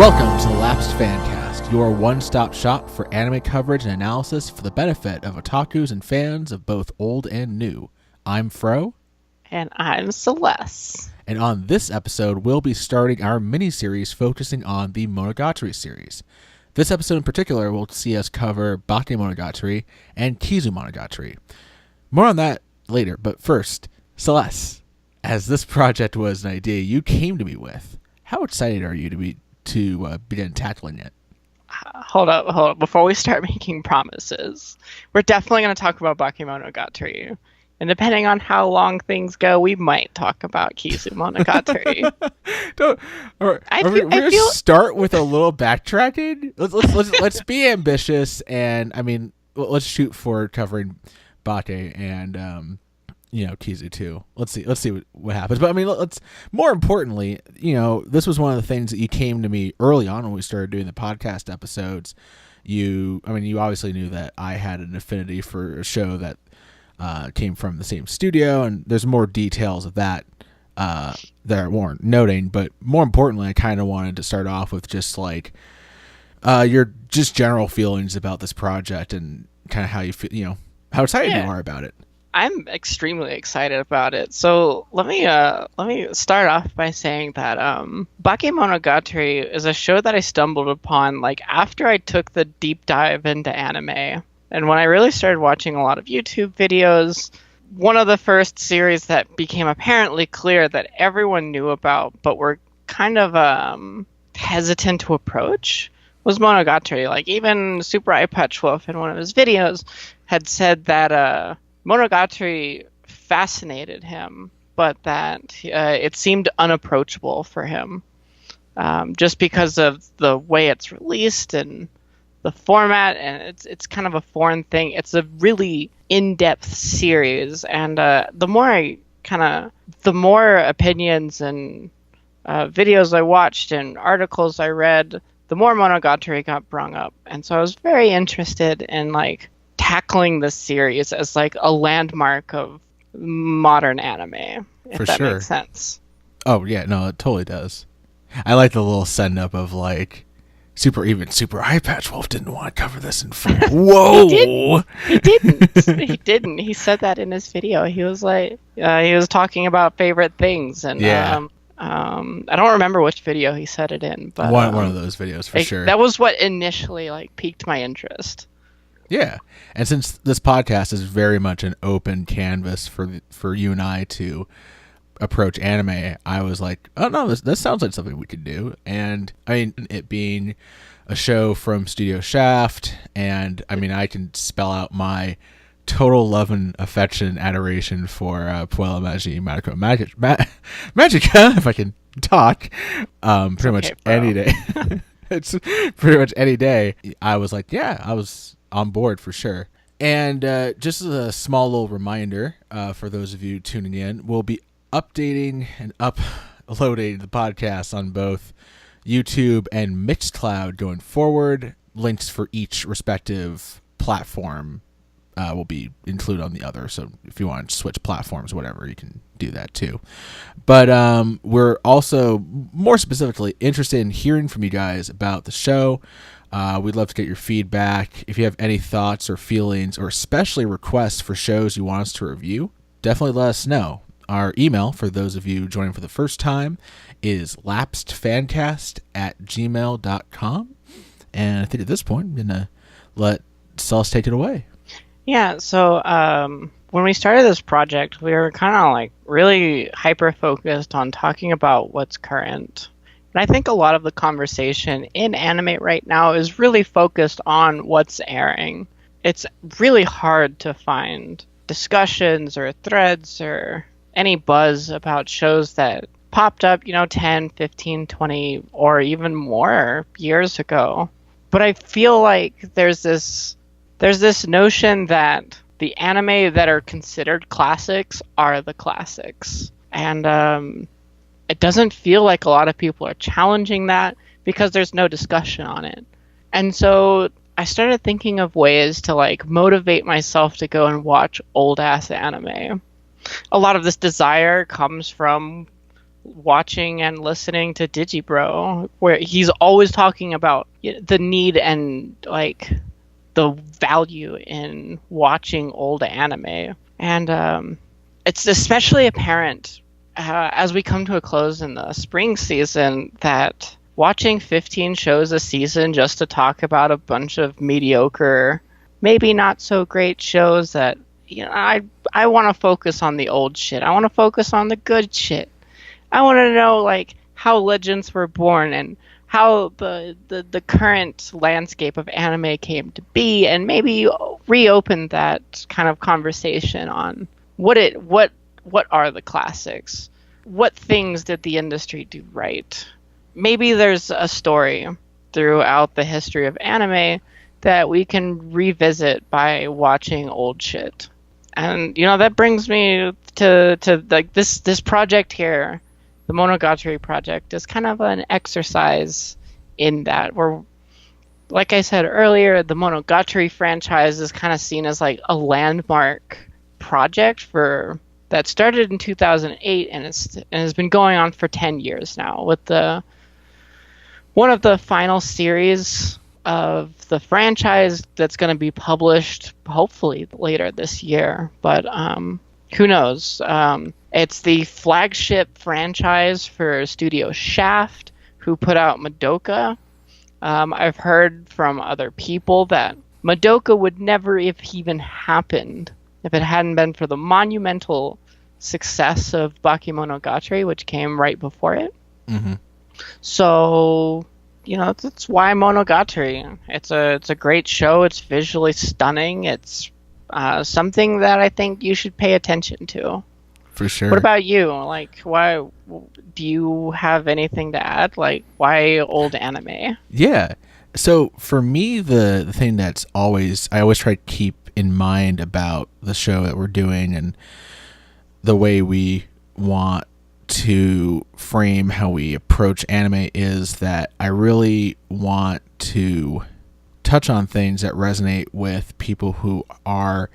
Welcome to the Lapsed Fancast, your one-stop shop for anime coverage and analysis for the benefit of otakus and fans of both old and new. I'm Fro. And I'm Celes. And on this episode, we'll be starting our mini-series focusing on the Monogatari series. This episode in particular will see us cover Bakemonogatari and Kizumonogatari. More on that later, but first, Celes, as this project was an idea you came to me with, how excited are you to begin tackling it? Hold up. Before we start making promises, we're definitely going to talk about Bakemonogatari. And depending on how long things go, we might talk about Kizumonogatari. We're going to start with a little backtracking. Let's be ambitious, and I mean, let's shoot for covering Bake and Kizu too. Let's see what happens. But I mean, let's more importantly, this was one of the things that you came to me early on when we started doing the podcast episodes. You obviously knew that I had an affinity for a show that came from the same studio, and there's more details of that that warrant noting. But more importantly, I kind of wanted to start off with just like your just general feelings about this project and kind of how you feel, how excited you are about it. I'm extremely excited about it. So let me start off by saying that Bakemonogatari is a show that I stumbled upon like after I took the deep dive into anime. And when I really started watching a lot of YouTube videos, one of the first series that became apparently clear that everyone knew about but were kind of hesitant to approach was Monogatari. Like even Super Eye Patch Wolf in one of his videos had said that Monogatari fascinated him, but that it seemed unapproachable for him, just because of the way it's released and the format, and it's kind of a foreign thing. It's a really in-depth series, and the more opinions and videos I watched and articles I read, the more Monogatari got brung up, and so I was very interested in tackling this series as a landmark of modern anime, if For that sure. makes sense. Oh yeah, no, it totally does. I like the little send up of Super Eye Patch Wolf didn't want to cover this in full. Whoa! He didn't. He said that in his video. He was he was talking about favorite things, and yeah. I don't remember which video he said it in, but one of those videos for sure. That was what initially piqued my interest. Yeah, and since this podcast is very much an open canvas for you and I to approach anime, I was like, oh no, this sounds like something we could do. And I mean, it being a show from Studio Shaft, and I mean, I can spell out my total love and affection and adoration for Puella Magi Magica, if I can talk, pretty much any day. It's pretty much any day. I was like, yeah, I was on board for sure. And just as a small little reminder for those of you tuning in, we'll be updating and uploading the podcast on both YouTube and Mixcloud going forward. Links for each respective platform will be included on the other. So if you want to switch platforms, whatever, you can do that too. But we're also more specifically interested in hearing from you guys about the show. We'd love to get your feedback. If you have any thoughts or feelings or especially requests for shows you want us to review, definitely let us know. Our email, for those of you joining for the first time, is lapsedfancast@gmail.com. And I think at this point, I'm going to let Celes take it away. Yeah, so when we started this project, we were kind of really hyper-focused on talking about what's current. And I think a lot of the conversation in anime right now is really focused on what's airing. It's really hard to find discussions or threads or any buzz about shows that popped up, 10, 15, 20, or even more years ago. But I feel like there's this notion that the anime that are considered classics are the classics. And it doesn't feel like a lot of people are challenging that because there's no discussion on it. And so I started thinking of ways to motivate myself to go and watch old ass anime. A lot of this desire comes from watching and listening to Digibro, where he's always talking about the need and like the value in watching old anime. And it's especially apparent as we come to a close in the spring season that watching 15 shows a season just to talk about a bunch of mediocre, maybe not so great shows that, I want to focus on the old shit. I want to focus on the good shit. I want to know like how legends were born and how the current landscape of anime came to be, and maybe reopen that kind of conversation on what are the classics? What things did the industry do right? Maybe there's a story throughout the history of anime that we can revisit by watching old shit. And that brings me to like this project here. The Monogatari project is kind of an exercise in that, where, like I said earlier, the Monogatari franchise is kind of seen as like a landmark project that started in 2008 and has been going on for 10 years now, with one of the final series of the franchise that's going to be published hopefully later this year, but who knows. It's the flagship franchise for Studio Shaft, who put out Madoka. I've heard from other people that Madoka would never have even happened if it hadn't been for the monumental success of Bakemonogatari, which came right before it. Mm-hmm. So, that's why Monogatari. It's a great show. It's visually stunning. It's something that I think you should pay attention to. For sure. What about you? Like, why do you have anything to add? Like, why old anime? Yeah. So for me, the thing I always try to keep in mind about the show that we're doing and the way we want to frame how we approach anime is that I really want to touch on things that resonate with people who are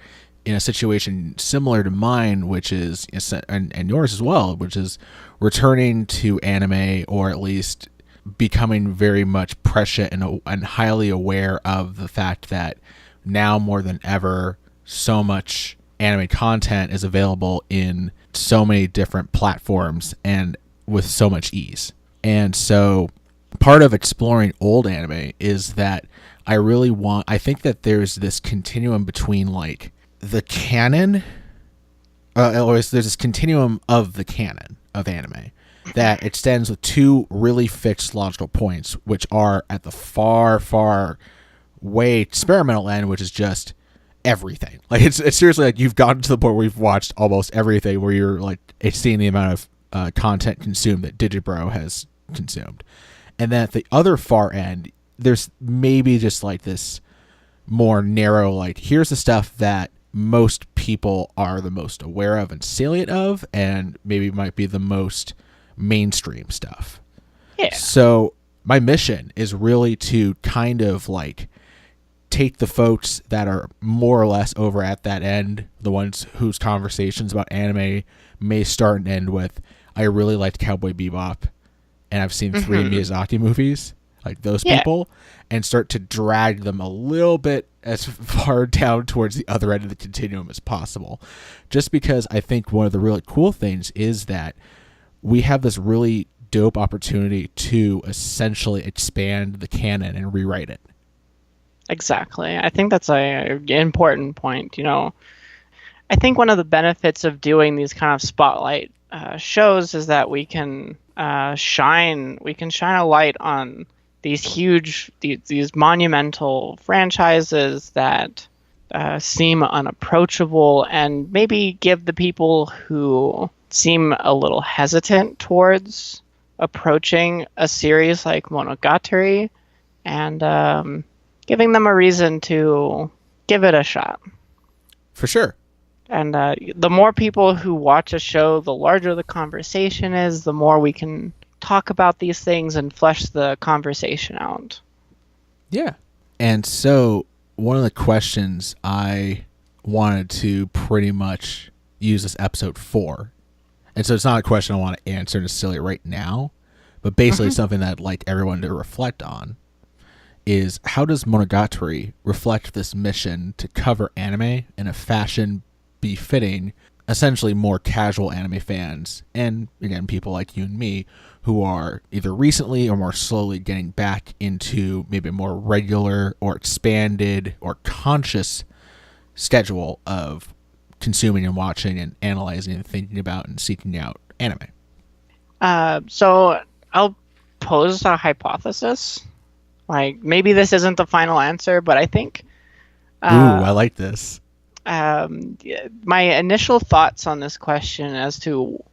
in a situation similar to mine, which is, and yours as well, which is returning to anime, or at least becoming very much prescient and highly aware of the fact that now more than ever, so much anime content is available in so many different platforms and with so much ease. And so part of exploring old anime is that I think that there's this continuum between like the canon, or there's this continuum of the canon of anime that extends with two really fixed logical points, which are at the far, far way experimental end, which is just everything. Like it's seriously like you've gotten to the point where you've watched almost everything, where you're like seeing the amount of content consumed that Digibro has consumed. And then at the other far end, there's maybe just like this more narrow, like here's the stuff that most people are the most aware of and salient of, and maybe might be the most mainstream stuff. Yeah. So my mission is really to kind of like take the folks that are more or less over at that end, the ones whose conversations about anime may start and end with, I really liked Cowboy Bebop, and I've seen 3 Miyazaki movies, like those people, and start to drag them a little bit as far down towards the other end of the continuum as possible. Just because I think one of the really cool things is that we have this really dope opportunity to essentially expand the canon and rewrite it. Exactly. I think that's an important point. I think one of the benefits of doing these kind of spotlight shows is that we can shine a light on these huge, these monumental franchises that seem unapproachable, and maybe give the people who seem a little hesitant towards approaching a series like Monogatari, and giving them a reason to give it a shot. For sure. And the more people who watch a show, the larger the conversation is, the more we can talk about these things and flesh the conversation out. Yeah. And so one of the questions I wanted to pretty much use this episode for, And so it's not a question I want to answer necessarily right now, but basically something that I'd like everyone to reflect on is how does Monogatari reflect this mission to cover anime in a fashion befitting essentially more casual anime fans, and again, people like you and me who are either recently or more slowly getting back into maybe a more regular or expanded or conscious schedule of consuming and watching and analyzing and thinking about and seeking out anime. So I'll pose a hypothesis. Like, maybe this isn't the final answer, but I think Ooh, I like this. My initial thoughts on this question as to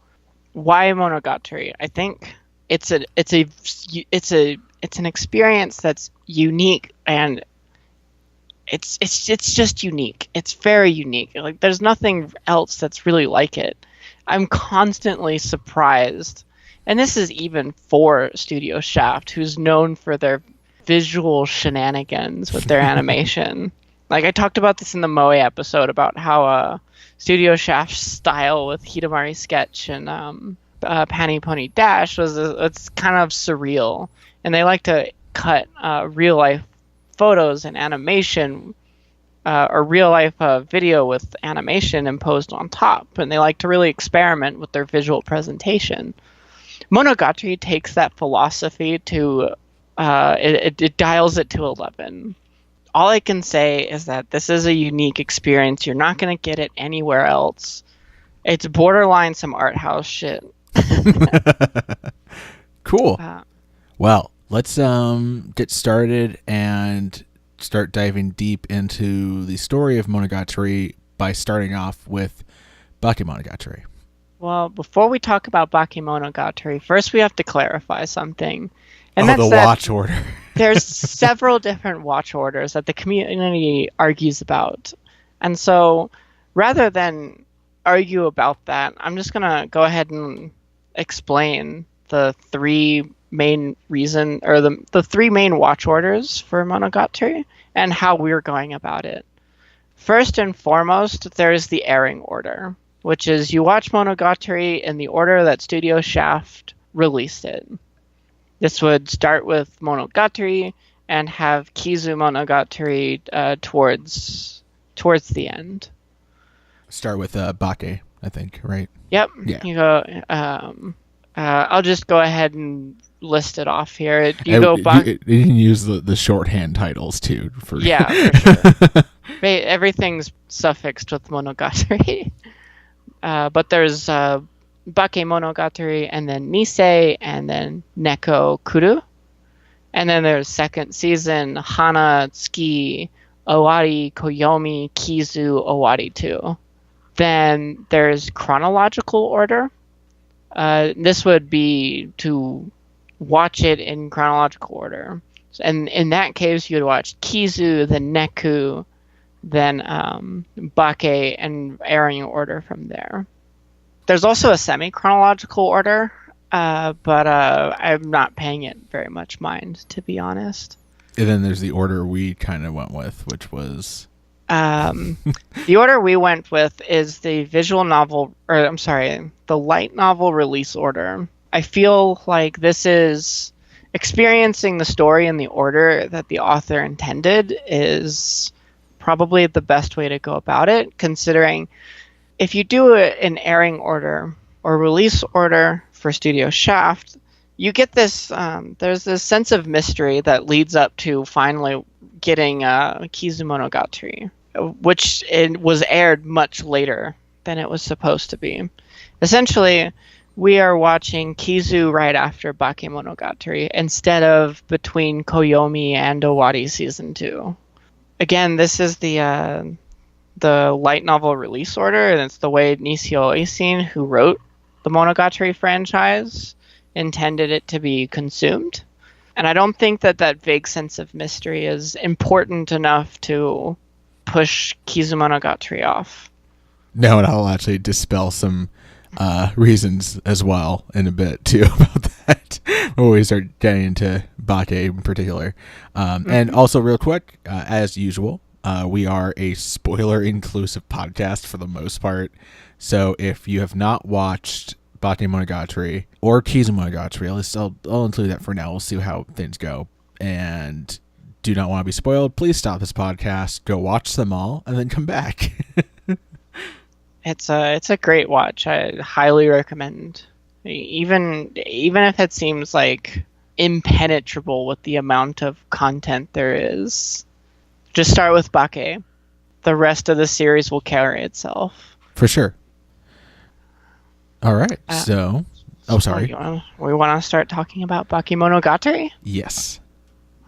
why Monogatari, I think it's an experience that's unique, and it's just unique. It's very unique. Like, there's nothing else that's really like it. I'm constantly surprised, and this is even for Studio Shaft, who's known for their visual shenanigans with their animation. Like, I talked about this in the Moe episode about how Studio Shaft's style with Hidamari Sketch and Panty Pony Dash it's kind of surreal, and they like to cut real life photos and animation or real life video with animation imposed on top, and they like to really experiment with their visual presentation. Monogatari takes that philosophy to it dials it to 11. All I can say is that this is a unique experience. You're not going to get it anywhere else. It's borderline some art house shit. Cool. Well, let's get started and start diving deep into the story of Monogatari by starting off with Bakemonogatari. Well, before we talk about Bakemonogatari, first we have to clarify something. And that's the watch order. There's several different watch orders that the community argues about. And so rather than argue about that, I'm just going to go ahead and explain the three main the three main watch orders for Monogatari and how we're going about it. First and foremost, there's the airing order, which is you watch Monogatari in the order that Studio Shaft released it. This would start with Monogatari and have Kizu Monogatari towards the end. Start with Bake, I think, right? Yep. Yeah. You go. I'll just go ahead and list it off here. You go back. You can use the shorthand titles too. For sure. Everything's suffixed with Monogatari. But there's Bakemonogatari, and then Nisei, and then Neko Kuru. And then there's second season, Hana, Tsuki, Owari, Koyomi, Kizu, Owari 2. Then there's chronological order. This would be to watch it in chronological order. And in that case, you'd watch Kizu, then Neku, then Bake, and airing order from there. There's also a semi-chronological order, but I'm not paying it very much mind, to be honest. And then there's the order we kind of went with, which was... The order we went with is the the light novel release order. I feel like this is experiencing the story in the order that the author intended is probably the best way to go about it, considering if you do an airing order or release order for Studio Shaft, you get this, there's this sense of mystery that leads up to finally getting Kizu Monogatari, which it was aired much later than it was supposed to be. Essentially, we are watching Kizu right after Bakemonogatari instead of between Koyomi and Owari Season 2. Again, this is the light novel release order, and it's the way Nishio Oisin, who wrote the Monogatari franchise, intended it to be consumed. And I don't think that vague sense of mystery is important enough to push Kizu Monogatari off. No, and I'll actually dispel some reasons as well in a bit too about that when we start getting into Bake in particular. And also real quick, as usual, we are a spoiler inclusive podcast for the most part. So if you have not watched Bakemonogatari or Kizumonogatari. At least I'll include that for now. We'll see how things go. And do not want to be spoiled, please stop this podcast, go watch them all, and then come back. It's a great watch. I highly recommend. Even if it seems like impenetrable with the amount of content there is, just start with Bake. The rest of the series will carry itself. For sure. All right. So, sorry. We want to start talking about Bakemonogatari? Yes.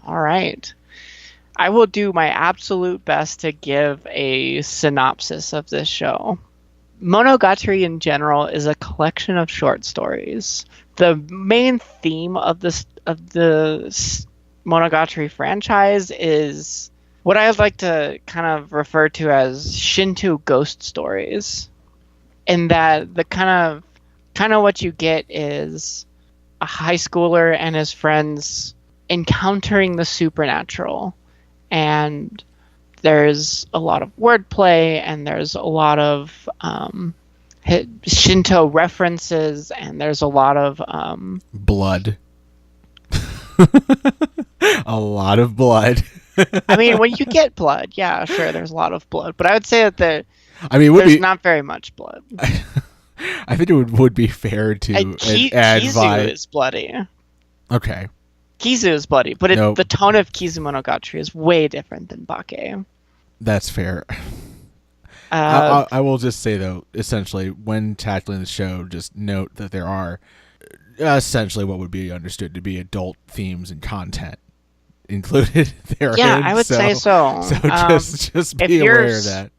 All right. I will do my absolute best to give a synopsis of this show. Monogatari in general is a collection of short stories. The main theme of the Monogatari franchise is what I would like to kind of refer to as Shinto ghost stories. In that the kind of what you get is a high schooler and his friends encountering the supernatural, and there's a lot of wordplay, and there's a lot of Shinto references, and there's a lot of blood. A lot of blood. I mean, when you get blood, yeah, sure, there's a lot of blood, but I would say that there's not very much blood. I think it would be fair to add Kizu is bloody. Okay. Kizu is bloody, but the tone of Kizumonogatari is way different than Bake. That's fair. I will just say, though, essentially, when tackling the show, just note that there are essentially what would be understood to be adult themes and content included therein. Yeah, I would say so. So just be aware of that.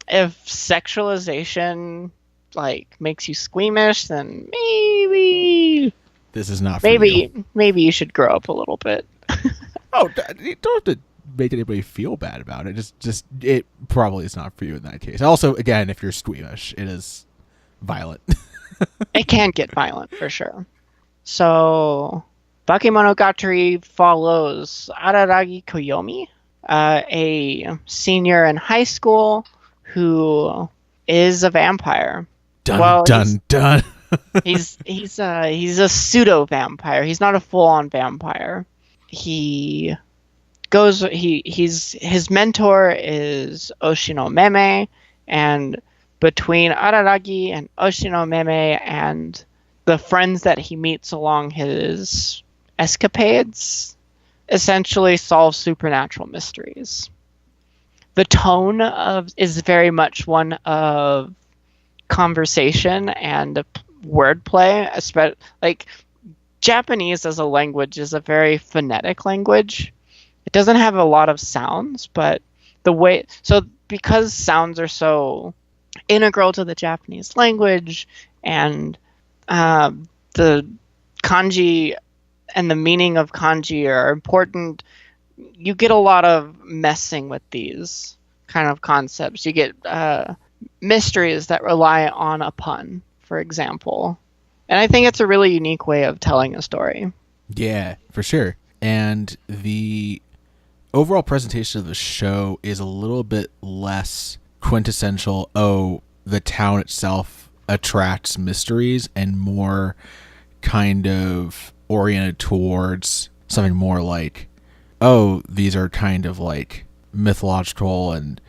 If sexualization makes you squeamish, then maybe this is not for you. Maybe you should grow up a little bit. Oh, you don't have to make anybody feel bad about it. Just it probably is not for you in that case. Also, again, if you're squeamish, it is violent. It can get violent for sure. So, Bakemonogatari follows Araragi Koyomi, a senior in high school who is a vampire. Dun. He's a pseudo vampire. He's not a full on vampire. His mentor is Oshino Meme, and between Araragi and Oshino Meme and the friends that he meets along his escapades, essentially solve supernatural mysteries. The tone is very much one of conversation and wordplay. Japanese as a language is a very phonetic language. It doesn't have a lot of sounds, but because sounds are so integral to the Japanese language, and the kanji and the meaning of kanji are important, you get a lot of messing with these kind of concepts. You get mysteries that rely on a pun, for example. And I think it's a really unique way of telling a story. Yeah, for sure. And the overall presentation of the show is a little bit less quintessential, the town itself attracts mysteries, and more kind of oriented towards something more like, these are kind of like mythological and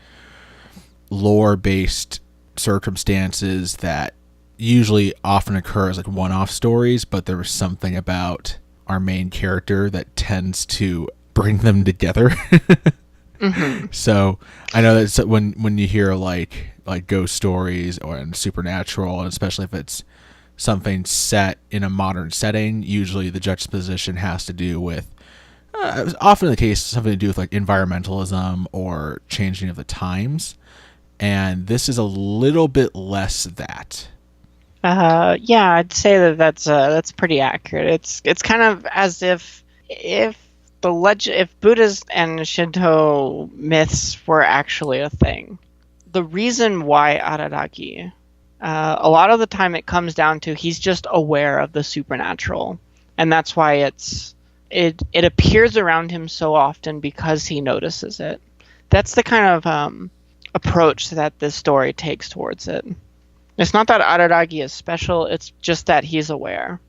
lore-based circumstances that usually often occur as one-off stories, but there was something about our main character that tends to bring them together. Mm-hmm. So I know that when you hear like ghost stories and supernatural, and especially if it's something set in a modern setting, usually the juxtaposition has to do with often the case something to do with environmentalism or changing of the times, and this is a little bit less that. Yeah, I'd say that's pretty accurate. It's kind of as if Buddhist and Shinto myths were actually a thing. The reason why Araragi, a lot of the time it comes down to he's just aware of the supernatural, and that's why it appears around him so often, because he notices it. That's the kind of approach that this story takes towards it. It's not that Araragi is special, it's just that he's aware.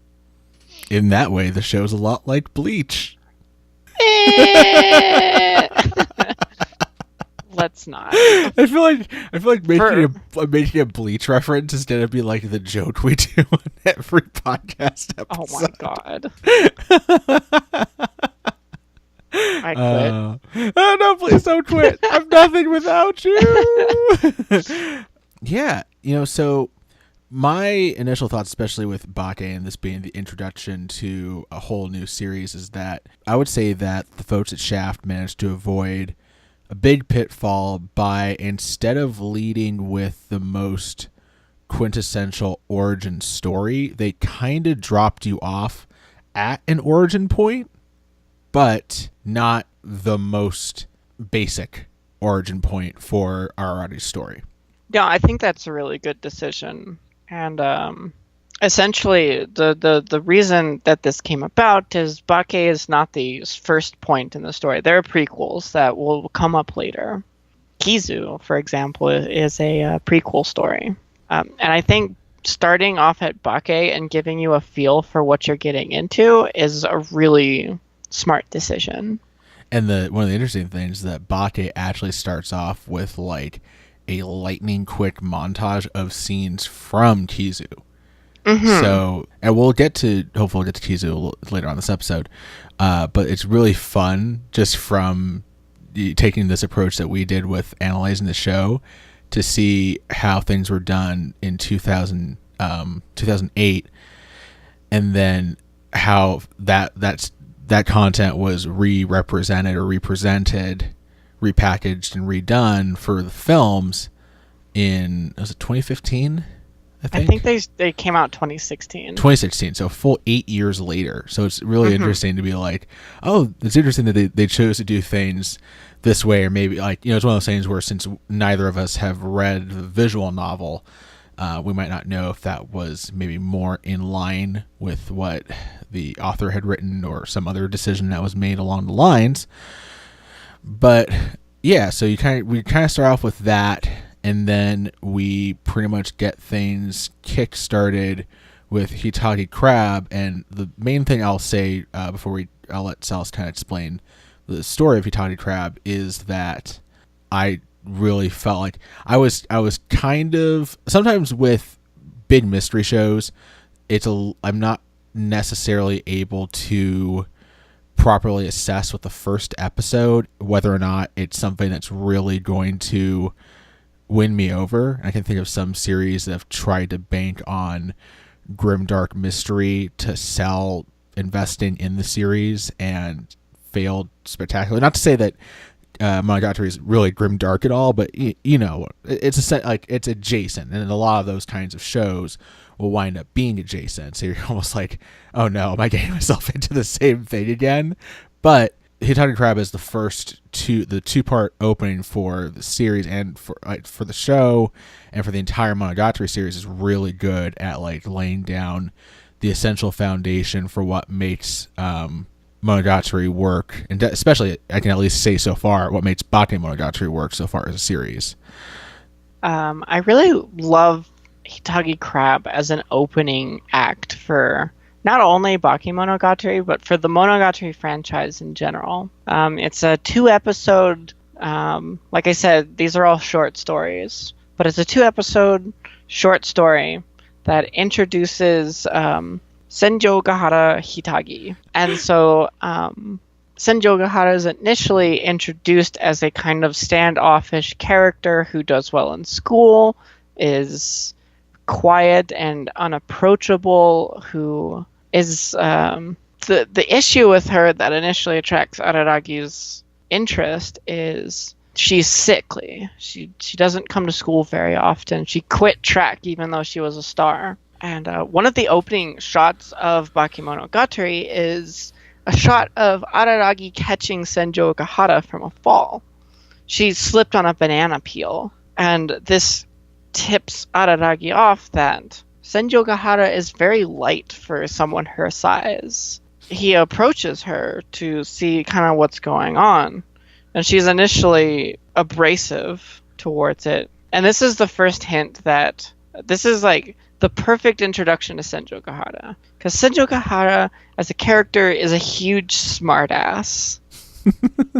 In that way, the show's a lot like Bleach. Let's not. I feel like making a Bleach reference instead of being like the joke we do on every podcast episode. Oh my god. I quit. Oh no, please don't quit. I'm nothing without you. Yeah, so my initial thoughts, especially with Bake and this being the introduction to a whole new series, is that I would say that the folks at Shaft managed to avoid a big pitfall by, instead of leading with the most quintessential origin story, they kind of dropped you off at an origin point, but not the most basic origin point for Arari's story. Yeah, I think that's a really good decision. And essentially, the reason that this came about is Bake is not the first point in the story. There are prequels that will come up later. Kizu, for example, is a prequel story. And I think starting off at Bake and giving you a feel for what you're getting into is a really smart decision. And one of the interesting things is that Bake actually starts off with like a lightning quick montage of scenes from Kizu. Mm-hmm. So, and hopefully we'll get to Kizu later on this episode. But it's really fun just from taking this approach that we did with analyzing the show to see how things were done in 2008, and then how that content was represented, repackaged, and redone for the films in, was it 2015? I think they came out 2016. 2016, so a full 8 years later. So it's really interesting to be like, oh, it's interesting that they chose to do things this way, or maybe like, it's one of those things where since neither of us have read the visual novel, we might not know if that was maybe more in line with what the author had written or some other decision that was made along the lines. But yeah, so we kind of start off with that, and then we pretty much get things kick-started with Hitagi Crab. And the main thing I'll say before I'll let Celes kind of explain the story of Hitagi Crab is that I really felt like I was kind of, sometimes with big mystery shows, I'm not necessarily able to properly assess with the first episode whether or not it's something that's really going to win me over. I can think of some series that have tried to bank on grimdark mystery to sell investing in the series and failed spectacularly. Not to say that Monogatari is really grimdark at all, but it's adjacent, and a lot of those kinds of shows will wind up being adjacent. So you're almost like, oh no, am I getting myself into the same thing again? But Hitagi Crab is the two-part opening for the series, and for the show and for the entire Monogatari series is really good at like laying down the essential foundation for what makes Monogatari work, and especially, I can at least say so far, what makes Bakemonogatari work so far as a series. I really love Hitagi Crab as an opening act for not only Bakemonogatari, but for the Monogatari franchise in general. It's a 2-episode, like I said, these are all short stories, but it's a 2-episode short story that introduces Senjo Gahara Hitagi. And so Senjo Gahara is initially introduced as a kind of standoffish character who does well in school, is quiet and unapproachable, who is the issue with her that initially attracts Araragi's interest is she's sickly. She doesn't come to school very often. She quit track even though she was a star. And one of the opening shots of Bakemonogatari is a shot of Araragi catching Senjo Gahara from a fall. She slipped on a banana peel, and this tips Araragi off that Senjo Gahara is very light for someone her size. He approaches her to see kind of what's going on, and she's initially abrasive towards it. And this is the first hint that This is like the perfect introduction to Senjo Gahara, because Senjo Gahara as a character is a huge smartass.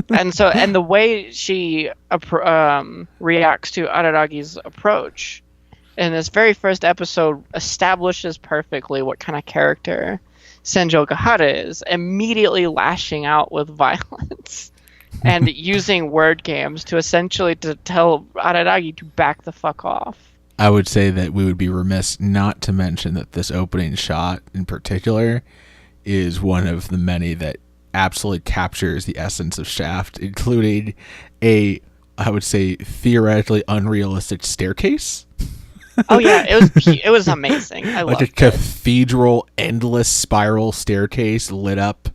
And the way she reacts to Araragi's approach in this very first episode establishes perfectly what kind of character Senjo Gahara is, immediately lashing out with violence and using word games to essentially to tell Araragi to back the fuck off. I would say that we would be remiss not to mention that this opening shot in particular is one of the many that absolutely captures the essence of Shaft, including I would say, theoretically unrealistic staircase. Oh yeah, it was amazing. I loved like a cathedral, endless spiral staircase lit up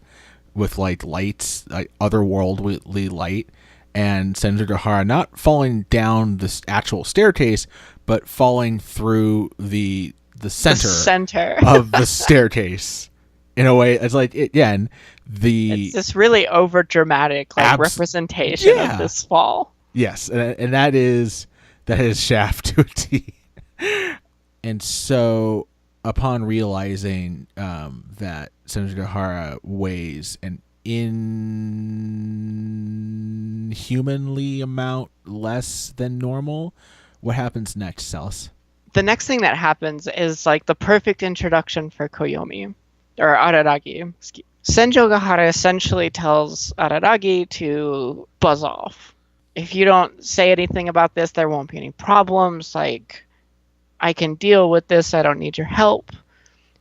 with like lights, like otherworldly light, and Senju Gahara not falling down this actual staircase, but falling through the center of the staircase. In a way, it's like it's this really over dramatic representation of this fall. Yes, and that is Shaft to a T. And so, upon realizing that Senju Gahara weighs an inhumanly amount less than normal, what happens next, Celes? The next thing that happens is like the perfect introduction for Koyomi, or Araragi. Senjo Gahara essentially tells Araragi to buzz off. If you don't say anything about this, there won't be any problems. Like, I can deal with this. I don't need your help.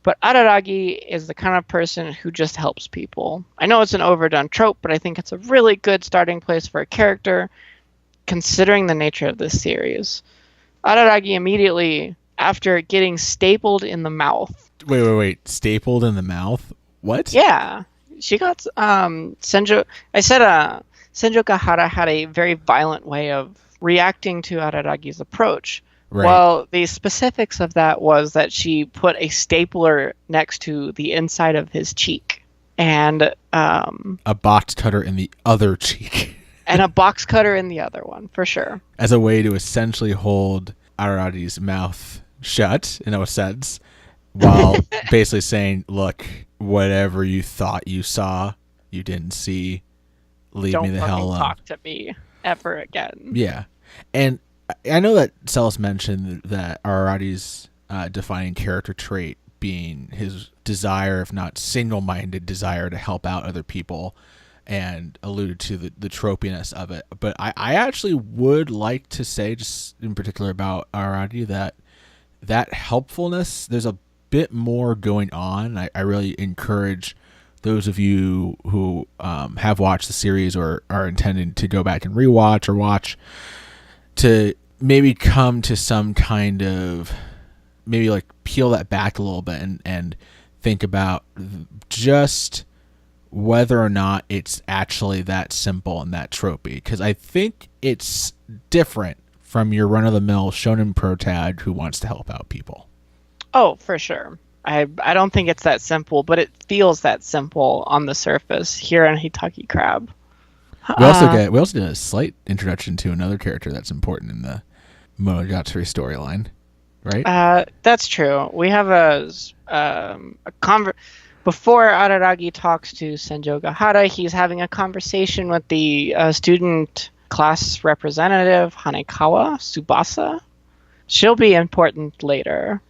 But Araragi is the kind of person who just helps people. I know it's an overdone trope, but I think it's a really good starting place for a character, considering the nature of this series. Araragi immediately, after getting stapled in the mouth. Wait. Stapled in the mouth? What? Yeah. She got Senjo. I said Senjo Gahara had a very violent way of reacting to Araragi's approach. Right. Well, the specifics of that was that she put a stapler next to the inside of his cheek. And a box cutter in the other cheek. And a box cutter in the other one, for sure. As a way to essentially hold Araragi's mouth shut, in a sense, while basically saying, look, whatever you thought you saw, you didn't see. Leave me the hell alone. Don't talk to me ever again. Yeah. And I know that Celes mentioned that Araragi's defining character trait being his desire, if not single-minded desire, to help out other people, and alluded to the tropiness of it. But I actually would like to say, just in particular about Araragi, that helpfulness, there's a bit more going on. I really encourage those of you who have watched the series or are intending to go back and rewatch or watch to maybe come to some kind of, maybe like peel that back a little bit and think about just whether or not it's actually that simple and that tropey. Because I think it's different from your run-of-the-mill shonen protag who wants to help out people. Oh, for sure. I don't think it's that simple, but it feels that simple on the surface here on Hitaki Crab. We also did a slight introduction to another character that's important in the Monogatari storyline, right? That's true. We have before Araragi talks to Senjo Gahara, he's having a conversation with the student class representative Hanekawa Tsubasa. She'll be important later.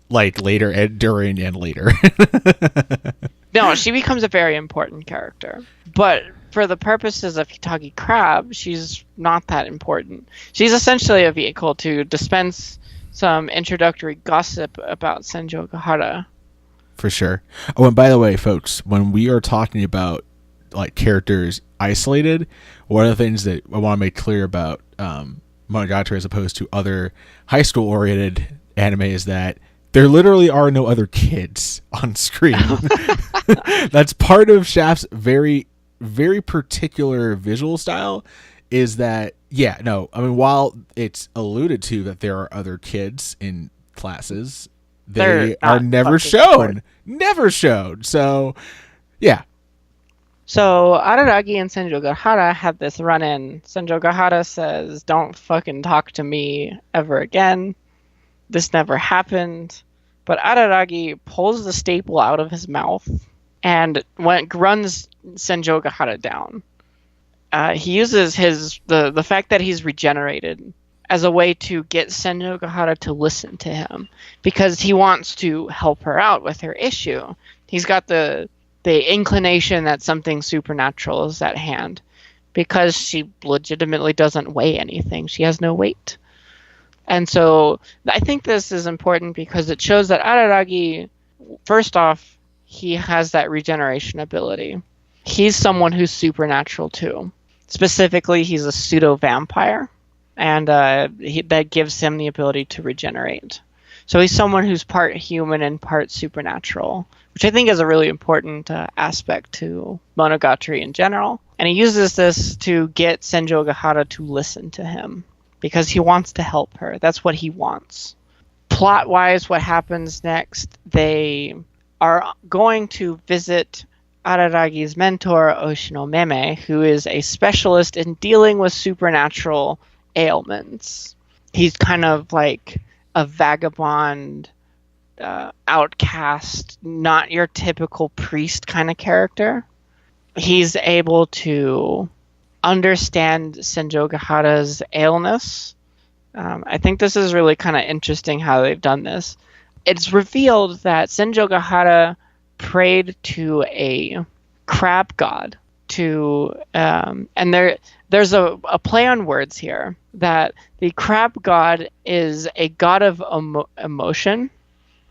Like later and during and later. No, she becomes a very important character. But for the purposes of Hitagi Crab, she's not that important. She's essentially a vehicle to dispense some introductory gossip about Senjo Gahara. For sure. Oh, and by the way, folks, when we are talking about like characters isolated, one of the things that I want to make clear about Monogatari as opposed to other high school oriented anime is that there literally are no other kids on screen. That's part of Shaft's very, very particular visual style, is that, while it's alluded to that there are other kids in classes, they are never shown. Never shown. So, yeah. So, Araragi and Senjo Gahara have this run-in. Senjo Gahara says, don't fucking talk to me ever again. this never happened. But Araragi pulls the staple out of his mouth and runs Senjo Gahara down. He uses the fact that he's regenerated as a way to get Senjo Gahara to listen to him, because he wants to help her out with her issue. He's got the inclination that something supernatural is at hand, because she legitimately doesn't weigh anything. She has no weight. And so I think this is important because it shows that Araragi, first off, he has that regeneration ability. He's someone who's supernatural too. Specifically, he's a pseudo-vampire, and that gives him the ability to regenerate. So he's someone who's part human and part supernatural, which I think is a really important aspect to Monogatari in general. And he uses this to get Senjo Gahara to listen to him, because he wants to help her. That's what he wants. Plot-wise, what happens next, they are going to visit Araragi's mentor, Oshinomeme, who is a specialist in dealing with supernatural ailments. He's kind of like a vagabond, outcast, not your typical priest kind of character. He's able to understand Senjo Gahara's illness. I think this is really kind of interesting how they've done this. It's revealed that Senjo Gahara prayed to a crab god and there's a play on words here, that the crab god is a god of emotion,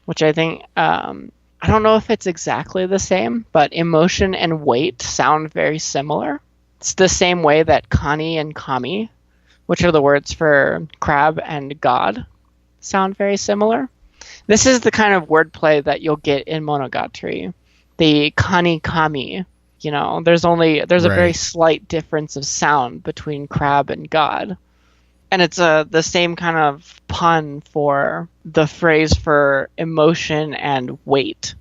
which I think I don't know if it's exactly the same, but emotion and weight sound very similar. It's the same way that Kani and Kami, which are the words for crab and god, sound very similar. This is the kind of wordplay that you'll get in Monogatari. The Kani Kami, there's a very slight difference of sound between crab and god. And it's the same kind of pun for the phrase for emotion and weight.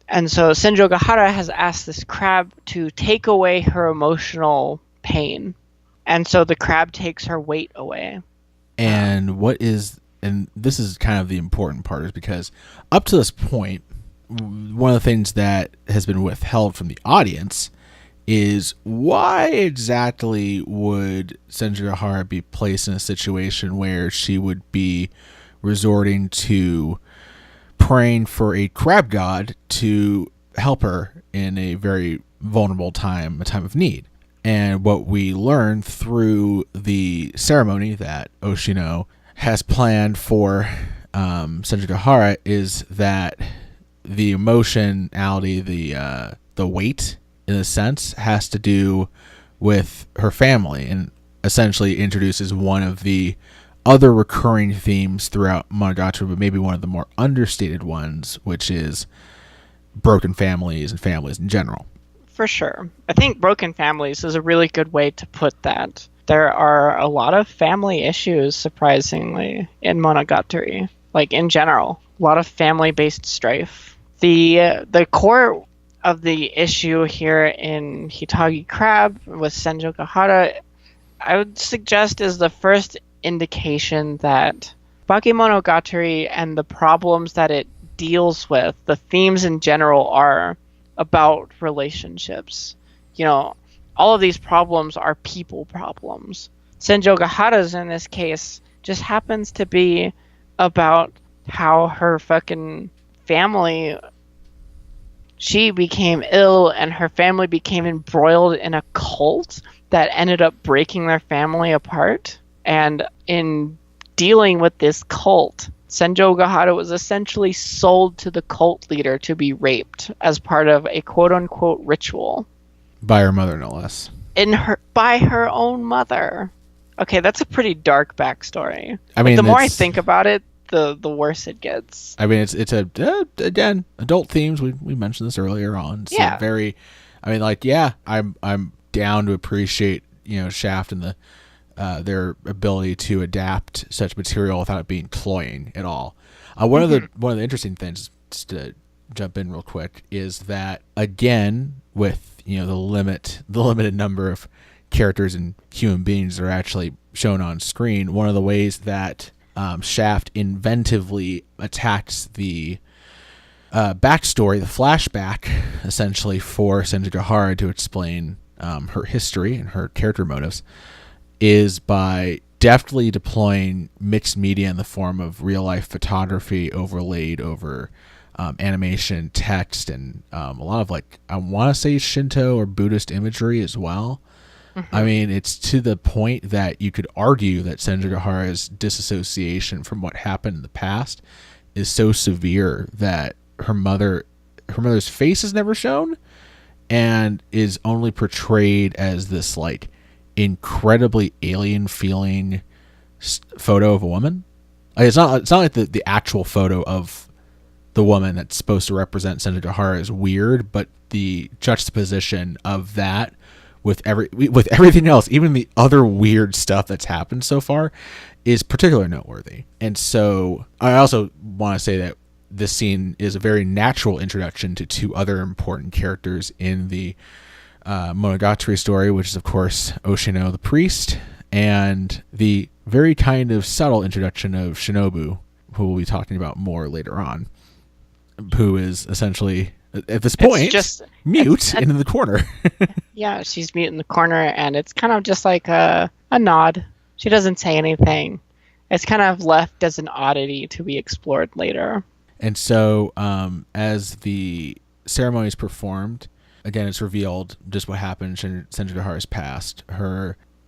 And so Senjo Gahara has asked this crab to take away her emotional pain. And so the crab takes her weight away. And and this is kind of the important part, is because up to this point, one of the things that has been withheld from the audience is why exactly would Senju Gahara be placed in a situation where she would be resorting to praying for a crab god to help her in a very vulnerable time, a time of need. And what we learn through the ceremony that Oshino has planned for Senju Gahara is that the emotionality, the weight, in a sense, has to do with her family, and essentially introduces one of the other recurring themes throughout Monogatari, but maybe one of the more understated ones, which is broken families and families in general. For sure. I think broken families is a really good way to put that. There are a lot of family issues, surprisingly, in Monogatari, like in general. A lot of family-based strife. The core of the issue here in Hitagi Crab with Senjo Gahara, I would suggest, is the first indication that Bakemonogatari and the problems that it deals with, the themes in general, are about relationships. All of these problems are people problems. Senjo Gahara's, in this case, just happens to be about how her fucking family, she became ill and her family became embroiled in a cult that ended up breaking their family apart. And in dealing with this cult, Senjo Gahara was essentially sold to the cult leader to be raped as part of a quote-unquote ritual. By her mother, no less. By her own mother. Okay, that's a pretty dark backstory. I mean, the more I think about it, the worse it gets. I mean, it's again, adult themes. We mentioned this earlier on. It's very, I'm down to appreciate Shaft and their ability to adapt such material without it being cloying at all. One of the interesting things, just to jump in real quick, is that again, with the limited number of characters and human beings that are actually shown on screen, one of the ways that Shaft inventively attacks the backstory, the flashback, essentially, for Senjigahara to explain her history and her character motives, is by deftly deploying mixed media in the form of real-life photography overlaid over animation, text, and a lot of, like, I want to say Shinto or Buddhist imagery as well. Mm-hmm. I mean, it's to the point that you could argue that Senjigahara's disassociation from what happened in the past is so severe that her mother's face is never shown and is only portrayed as this, like, incredibly alien feeling photo of a woman. Like, it's not like the actual photo of the woman that's supposed to represent Senjigahara is weird, but the juxtaposition of that with everything else, even the other weird stuff that's happened so far, is particularly noteworthy. And so I also want to say that this scene is a very natural introduction to two other important characters in the Monogatari story, which is, of course, Oshino the priest, and the very kind of subtle introduction of Shinobu, who we'll be talking about more later on, who is essentially, at this point, just mute in the corner. Yeah, she's mute in the corner, and it's kind of just like a nod. She doesn't say anything. It's kind of left as an oddity to be explored later. And so, as the ceremony is performed, again, it's revealed just what happened in Senjigahara's past.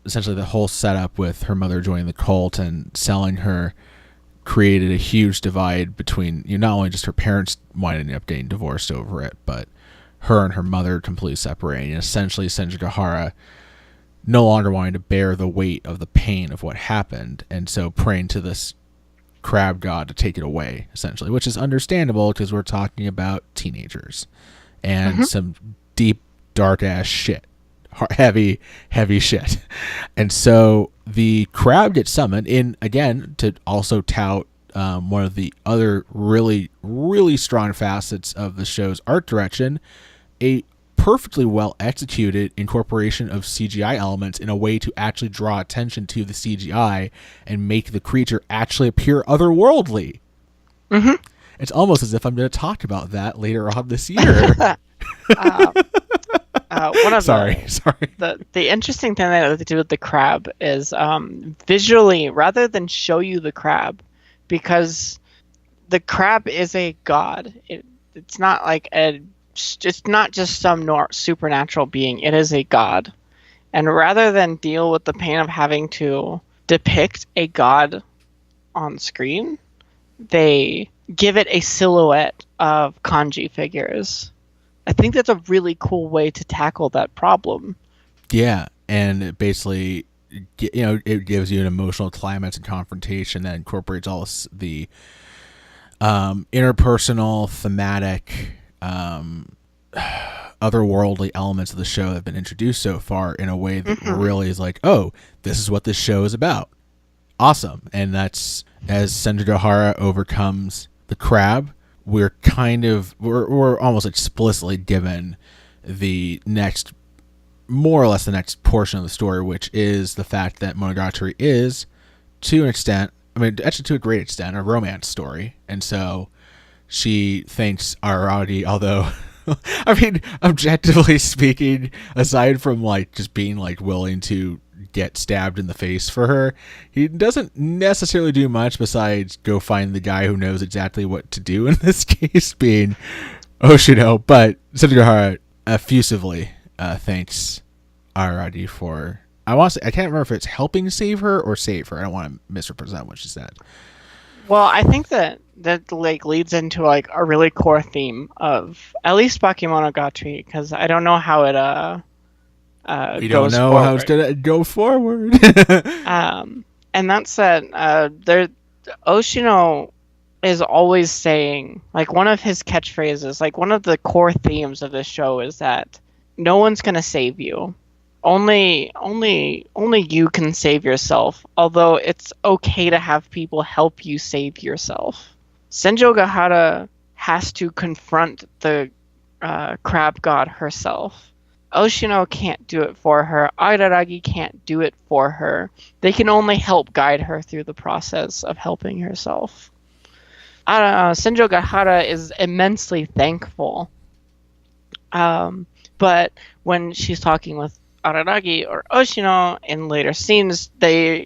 Essentially, the whole setup with her mother joining the cult and selling her created a huge divide between, not only just her parents winding up getting divorced over it, but her and her mother completely separating. And essentially, Senjigahara no longer wanting to bear the weight of the pain of what happened, and so praying to this crab god to take it away, essentially, which is understandable because we're talking about teenagers and some deep, dark ass shit, heavy shit. And so the crab gets summoned in, again, to also tout one of the other really, really strong facets of the show's art direction, a perfectly well executed incorporation of CGI elements in a way to actually draw attention to the CGI and make the creature actually appear otherworldly. Mm-hmm. It's almost as if I'm going to talk about that later on this year. Sorry. The interesting thing that they do with the crab is visually, rather than show you the crab, because the crab is a god. It's not like it's not just some supernatural being. It is a god. And rather than deal with the pain of having to depict a god on screen, they give it a silhouette of kanji figures. I think that's a really cool way to tackle that problem. Yeah, and it basically, it gives you an emotional climax and confrontation that incorporates all the interpersonal, thematic, otherworldly elements of the show that have been introduced so far in a way that really is like, oh, this is what this show is about. Awesome. And that's, as Senjigahara overcomes the crab, we're almost explicitly given more or less the next portion of the story, which is the fact that Monogatari is, to an extent, actually to a great extent, a romance story. And so she thinks Araragi, although, objectively speaking, aside from, like, just being, like, willing to get stabbed in the face for her, he doesn't necessarily do much besides go find the guy who knows exactly what to do in this case, being Oshino. But Senjigahara effusively thanks Araragi for, I can't remember if it's helping save her or save her. I don't want to misrepresent what she said. Well, I think that like leads into, like, a really core theme of at least Bakemonogatari, because I don't know how it we don't know forward. How it's gonna go forward. And that's that Oshino is always saying, like, one of his catchphrases, like one of the core themes of this show is that no one's gonna save you. Only you can save yourself, although it's okay to have people help you save yourself. Senjigahara has to confront the crab god herself. Oshino can't do it for her. Araragi can't do it for her. They can only help guide her through the process of helping herself. Senjo Gahara is immensely thankful. But when she's talking with Araragi or Oshino in later scenes, there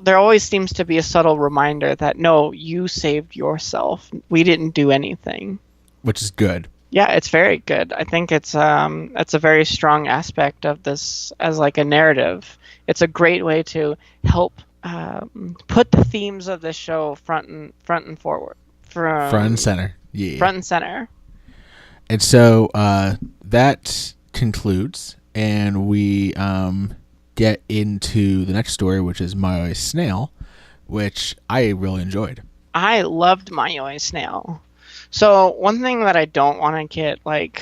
always seems to be a subtle reminder that no, you saved yourself. We didn't do anything. Which is good. Yeah, it's very good. I think it's a very strong aspect of this as like a narrative. It's a great way to help put the themes of this show front and forward. Front and center. Yeah. Front and center. And so that concludes, and we get into the next story, which is Mayoi Snail, which I really enjoyed. I loved Mayoi Snail. So one thing that I don't want to get like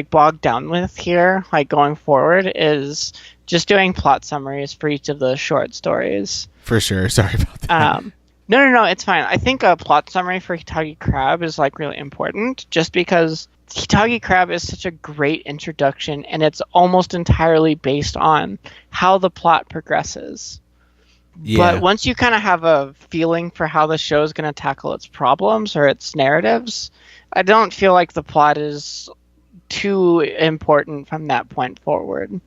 bogged down with here, like going forward, is just doing plot summaries for each of the short stories. For sure. Sorry about that. No, it's fine. I think a plot summary for Hitagi Crab is like really important, just because Hitagi Crab is such a great introduction, and it's almost entirely based on how the plot progresses. Yeah. But once you kind of have a feeling for how the show is going to tackle its problems or its narratives, I don't feel like the plot is too important from that point forward.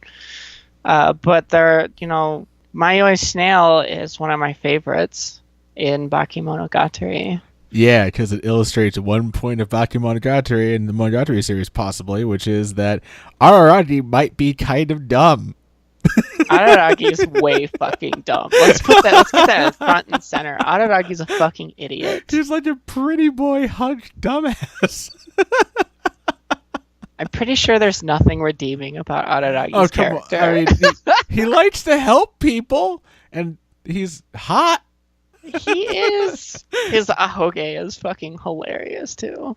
But Mayoi Snail is one of my favorites in Bakemonogatari. Yeah, because it illustrates one point of Bakemonogatari in the Monogatari series, possibly, which is that Araragi might be kind of dumb. Araragi is way fucking dumb. Let's get that as front and center. Araragi's a fucking idiot. He's like a pretty boy hunk dumbass. I'm pretty sure there's nothing redeeming about Araragi's character. I mean, he likes to help people, and he's hot. He is. His ahoge is fucking hilarious too.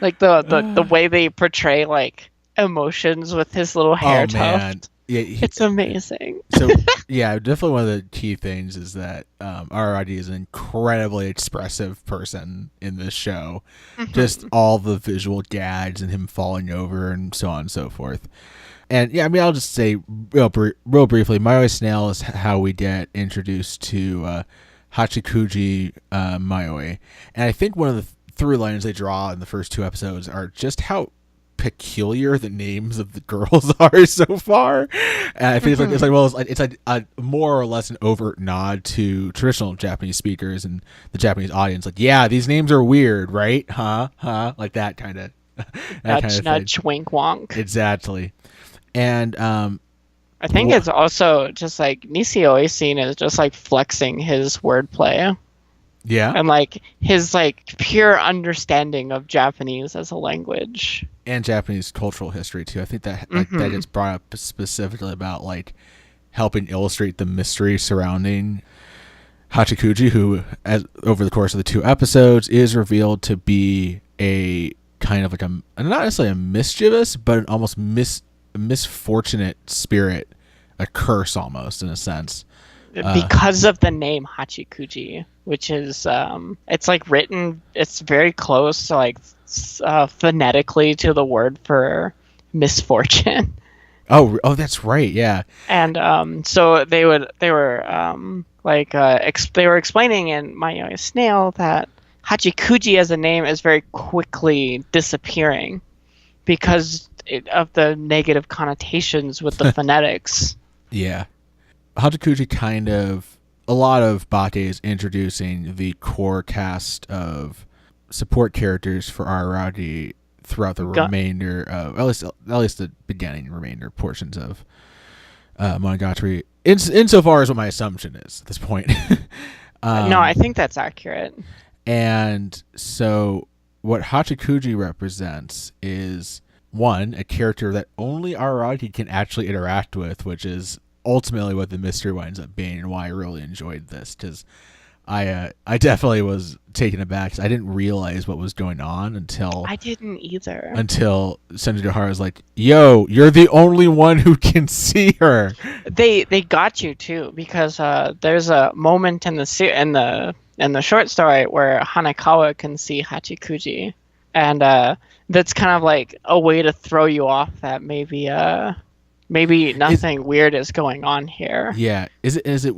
Like the way they portray like emotions with his little hair tuft. Man. Yeah, it's amazing. So yeah, definitely one of the key things is that Araragi is an incredibly expressive person in this show. Mm-hmm. Just all the visual gags and him falling over and so on and so forth. And yeah, I mean, I'll just say real briefly, Mayoi Snail is how we get introduced to Hachikuji Mayoi. And I think one of the through lines they draw in the first two episodes are just how peculiar the names of the girls are so far. And I think it's a more or less an overt nod to traditional Japanese speakers and the Japanese audience. Like, yeah, these names are weird, right? Huh? Like that kind of nudge, wink, wonk. Exactly. And I think it's also just like Nisio Oisin is just like flexing his wordplay. Yeah. And like his like pure understanding of Japanese as a language. And Japanese cultural history too. I think that that gets brought up specifically about like helping illustrate the mystery surrounding Hachikuji, who over the course of the two episodes is revealed to be a kind of like not necessarily a mischievous, but an almost misfortunate spirit, a curse almost in a sense. Because of the name Hachikuji, which is it's like written, it's very close to like phonetically to the word for misfortune. Oh, that's right, yeah. And so they were explaining in Mayoi Snail that Hachikuji as a name is very quickly disappearing because of the negative connotations with the phonetics. Yeah. Hachikuji kind of, a lot of Bake is introducing the core cast of support characters for Araragi throughout the remainder of, at least the beginning remainder portions of Monogatari, insofar as what my assumption is at this point. No, I think that's accurate. And so what Hachikuji represents is, one, a character that only Araragi can actually interact with, which is ultimately what the mystery winds up being and why I really enjoyed this, because I definitely was taken aback because I didn't realize what was going on until I didn't either. Until Senju Dehara was like, "Yo, you're the only one who can see her." They got you too, because there's a moment in the short story where Hanekawa can see Hachikuji, and that's kind of like a way to throw you off that maybe nothing weird is going on here. Yeah. Is it?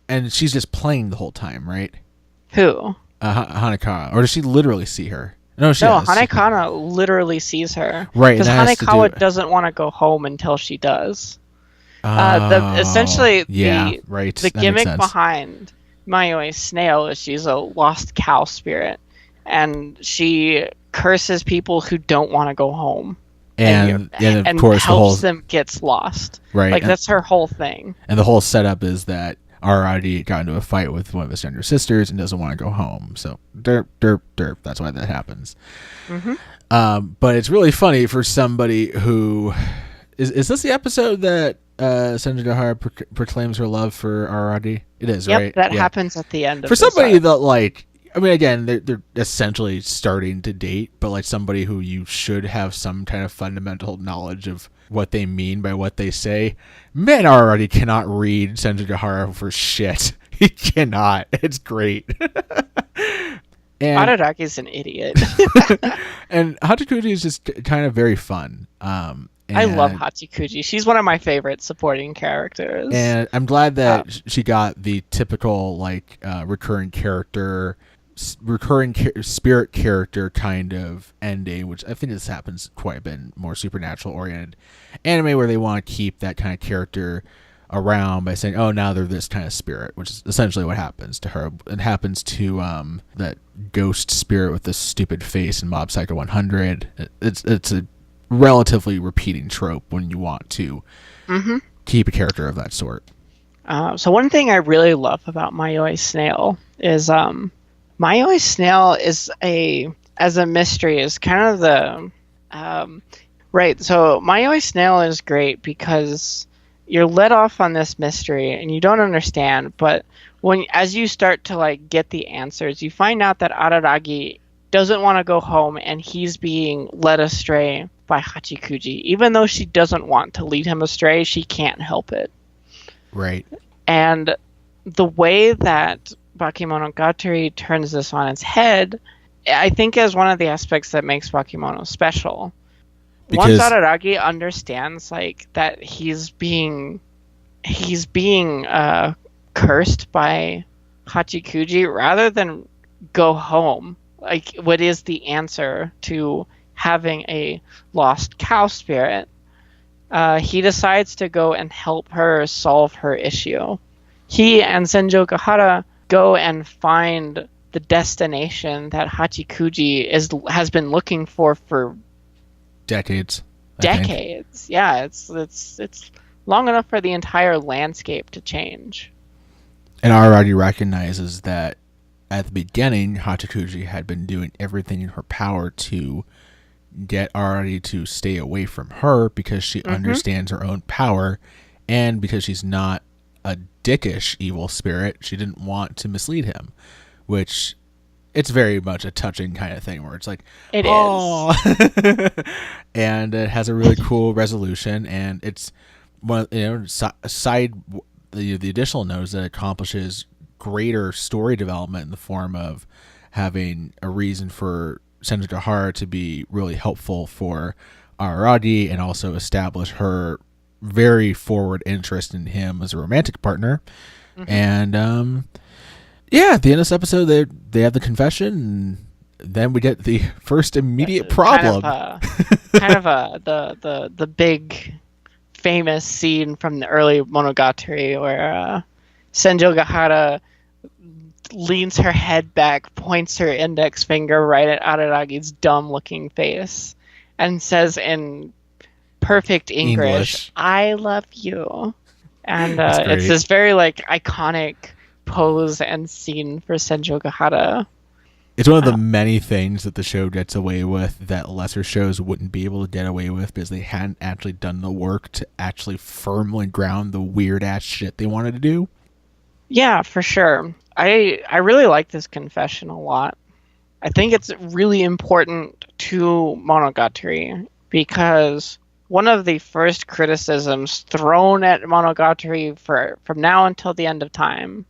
And she's just playing the whole time, right? Who? Hanekawa, or does she literally see her? No, she No, does. Hanekana literally sees her. Right, Because and that has to Hanekawa do- doesn't want to go home until she does. Oh, yeah, The right. the That makes gimmick sense. behind Mayoi Snail is she's a lost cow spirit, and she curses people who don't want to go home, And of course the whole helps them gets lost. right, Like and, that's her whole thing. and the whole setup is that Araragi got into a fight with one of his younger sisters and doesn't want to go home. So derp, derp, derp. That's why that happens. But it's really funny for somebody who is this the episode that Senju proclaims her love for Araragi? It is, Yep, right? that Yeah. happens at the end of For this somebody arc. that, like, I mean, again, they're essentially starting to date, but like somebody who you should have some kind of fundamental knowledge of what they mean by what they say. Men already cannot read Senju for shit. He cannot. It's great. And Araragi's an idiot. and Hachikuji is just kind of very fun. I love Hachikuji. She's one of my favorite supporting characters. And I'm glad that she got the typical like recurring spirit character kind of ending, which I think this happens quite a bit in more supernatural oriented anime where they want to keep that kind of character around by saying, oh, now they're this kind of spirit, which is essentially what happens to her. It happens to that ghost spirit with the stupid face in Mob Psycho 100. It's a relatively repeating trope when you want to keep a character of that sort. So one thing I really love about Mayoi Snail is Mayoi Snail is as a mystery is kind of the right. So Mayoi Snail is great because you're let off on this mystery and you don't understand, but as you start to like get the answers, you find out that Araragi doesn't want to go home and he's being led astray by Hachikuji. Even though she doesn't want to lead him astray, she can't help it. Right. And the way that Bakemonogatari turns this on its head, I think is one of the aspects that makes Bakemono special. Once Araragi understands like that he's being cursed by Hachikuji, rather than go home, like what is the answer to having a lost cow spirit, he decides to go and help her solve her issue. He and Senjo Gahara go and find the destination that Hachikuji has been looking for decades. Yeah, it's long enough for the entire landscape to change. And Araragi recognizes that at the beginning, Hachikuji had been doing everything in her power to get Araragi to stay away from her because she understands her own power, and because she's not a dickish evil spirit, she didn't want to mislead him, which it's very much a touching kind of thing where it's like, it is. And it has a really cool resolution, and it's one, the additional note is that it accomplishes greater story development in the form of having a reason for Senju Gahara to be really helpful for Araragi, and also establish her very forward interest in him as a romantic partner. And at the end of this episode, they have the confession, and then we get the first immediate problem. The big famous scene from the early Monogatari where Senjo Gahara leans her head back, points her index finger right at Araragi's dumb-looking face, and says in perfect English, "I love you." And it's this very like iconic pose and scene for Senjo Gahara. It's one of the many things that the show gets away with that lesser shows wouldn't be able to get away with because they hadn't actually done the work to actually firmly ground the weird ass shit they wanted to do. Yeah, for sure. I really like this confession a lot. I think it's really important to Monogatari because one of the first criticisms thrown at Monogatari from now until the end of time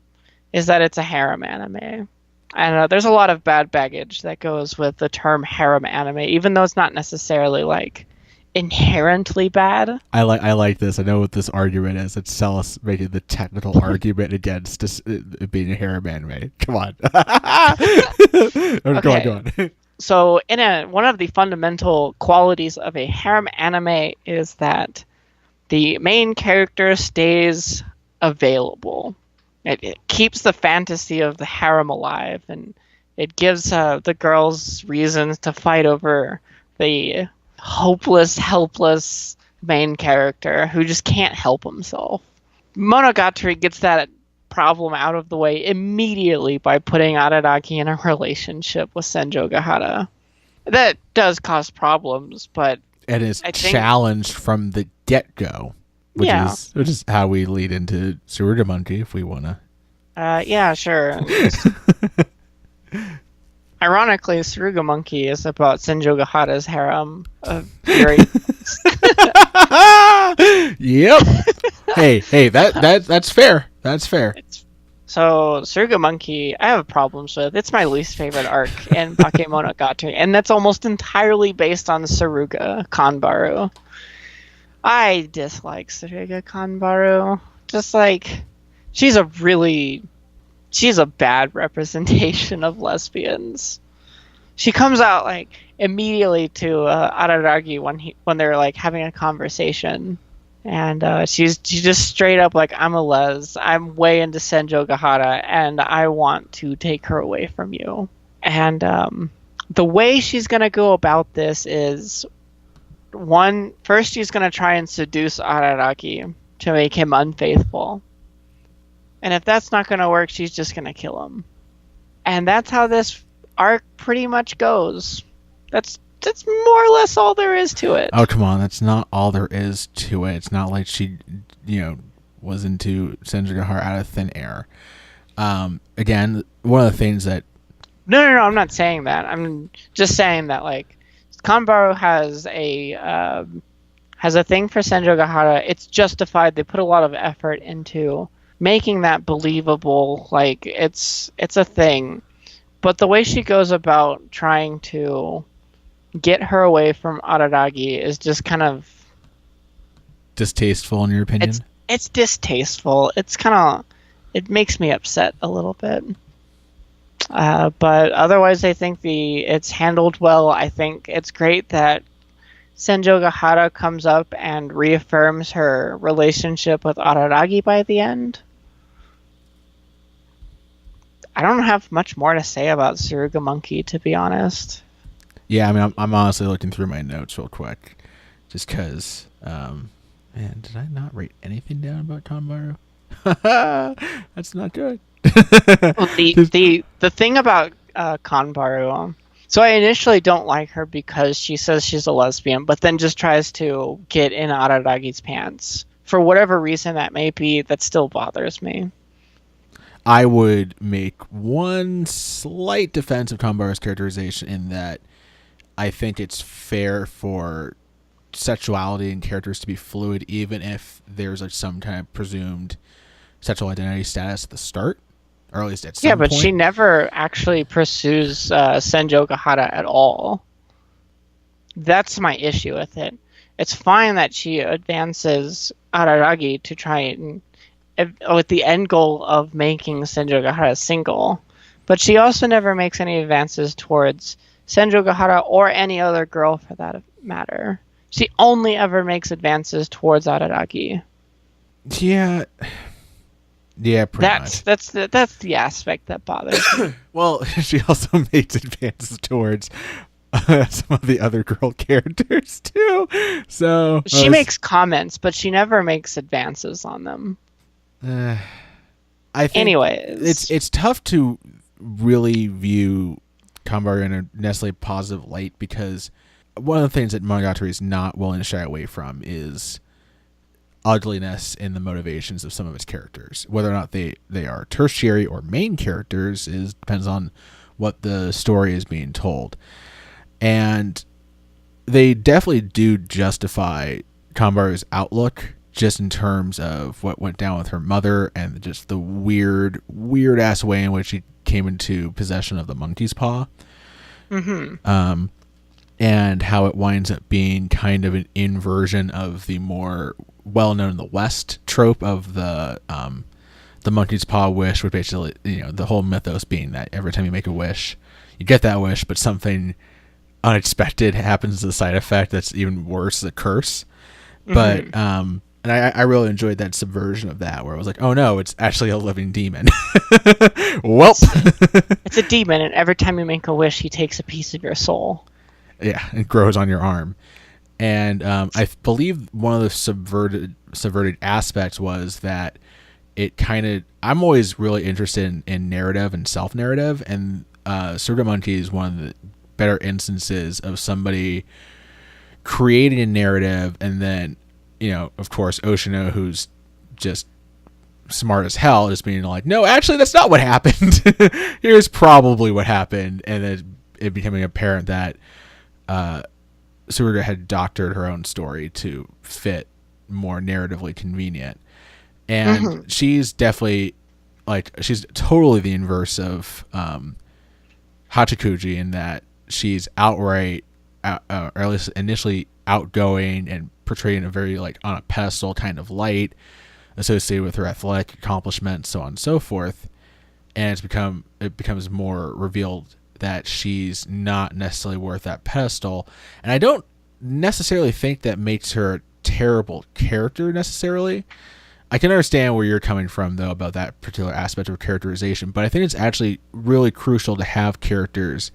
is that it's a harem anime. And there's a lot of bad baggage that goes with the term harem anime, even though it's not necessarily like inherently bad. I like this. I know what this argument is. It's Celes making the technical argument against this, it being a harem anime. Come on. Okay. Go on. So, one of the fundamental qualities of a harem anime is that the main character stays available. It keeps the fantasy of the harem alive, and it gives the girls reasons to fight over the hopeless, helpless main character who just can't help himself. Monogatari gets that problem out of the way immediately by putting Araragi in a relationship with Senjogahara. That does cause problems, but and is challenged from the get-go, which is how we lead into Tsuruga Monkey, if we want to. Yeah, sure. Ironically, Tsuruga Monkey is about Senjogahara's harem of fury. Yep. hey, that's fair. That's fair. So, Tsuruga Monkey, I have problems with. It's my least favorite arc in Bakemonogatari, and that's almost entirely based on Tsuruga Kanbaru. I dislike Tsuruga Kanbaru. Just like, she's a bad representation of lesbians. She comes out like immediately to Araragi when they're like having a conversation, and she's just straight up like, I'm a les. I'm way into Senjogahara, and I want to take her away from you. And the way she's gonna go about this is, first she's gonna try and seduce Araragi to make him unfaithful. And if that's not going to work, she's just going to kill him. And that's how this arc pretty much goes. That's more or less all there is to it. Oh, come on. That's not all there is to it. It's not like she, was into Senjogahara out of thin air. Again, one of the things that... No, I'm not saying that. I'm just saying that, like, Kanbaru has a thing for Senjogahara. It's justified. They put a lot of effort into making that believable. Like, it's a thing. But the way she goes about trying to get her away from Araragi is just kind of distasteful, in your opinion. It's distasteful. It makes me upset a little bit. But otherwise, I think it's handled well. I think it's great that Senjogahara comes up and reaffirms her relationship with Araragi by the end. I don't have much more to say about Tsuruga Monkey, to be honest. Yeah, I mean, I'm honestly looking through my notes real quick, just because. Man, did I not write anything down about Kanbaru? That's not good. Well, the thing about Kanbaru, so I initially don't like her because she says she's a lesbian, but then just tries to get in Araragi's pants. For whatever reason that may be, that still bothers me. I would make one slight defense of Kanbaru's characterization in that I think it's fair for sexuality and characters to be fluid, even if there's some kind of presumed sexual identity status at the start, or at least at some point. She never actually pursues Senjogahara at all. That's my issue with it. It's fine that she advances Araragi to try and with the end goal of making Senjogahara single, but she also never makes any advances towards Senjogahara or any other girl for that matter. She only ever makes advances towards Araragi. Yeah, pretty much. That's the aspect that bothers me. Well, she also makes advances towards some of the other girl characters too. So she makes comments, but she never makes advances on them. I think anyways, it's tough to really view Kanbaru in a necessarily positive light, because one of the things that Monogatari is not willing to shy away from is ugliness in the motivations of some of its characters. Whether or not they are tertiary or main characters depends on what the story is being told. And they definitely do justify Kanbaru's outlook, just in terms of what went down with her mother and just the weird ass way in which she came into possession of the monkey's paw. Mm-hmm. And how it winds up being kind of an inversion of the more well-known in the West trope of the monkey's paw wish, which basically, the whole mythos being that every time you make a wish, you get that wish, but something unexpected happens as a side effect that's even worse, a curse. Mm-hmm. But and I really enjoyed that subversion of that, where I was like, oh no, it's actually a living demon. Well, it's a demon, and every time you make a wish, he takes a piece of your soul. Yeah, it grows on your arm. And I believe one of the subverted aspects was that it kind of... I'm always really interested in narrative and self-narrative, and Tsuruda Monkey is one of the better instances of somebody creating a narrative, and then, of course, Oshino, who's just smart as hell, just being like, no, actually, that's not what happened. Here's probably what happened. And then it becoming apparent that Tsuruda had doctored her own story to fit more narratively convenient. And she's definitely, she's totally the inverse of Hachikuji in that she's outright, or at least initially, outgoing and portraying a very, on a pedestal kind of light associated with her athletic accomplishments, so on and so forth. And it becomes more revealed that she's not necessarily worth that pedestal. And I don't necessarily think that makes her a terrible character necessarily. I can understand where you're coming from, though, about that particular aspect of characterization, but I think it's actually really crucial to have characters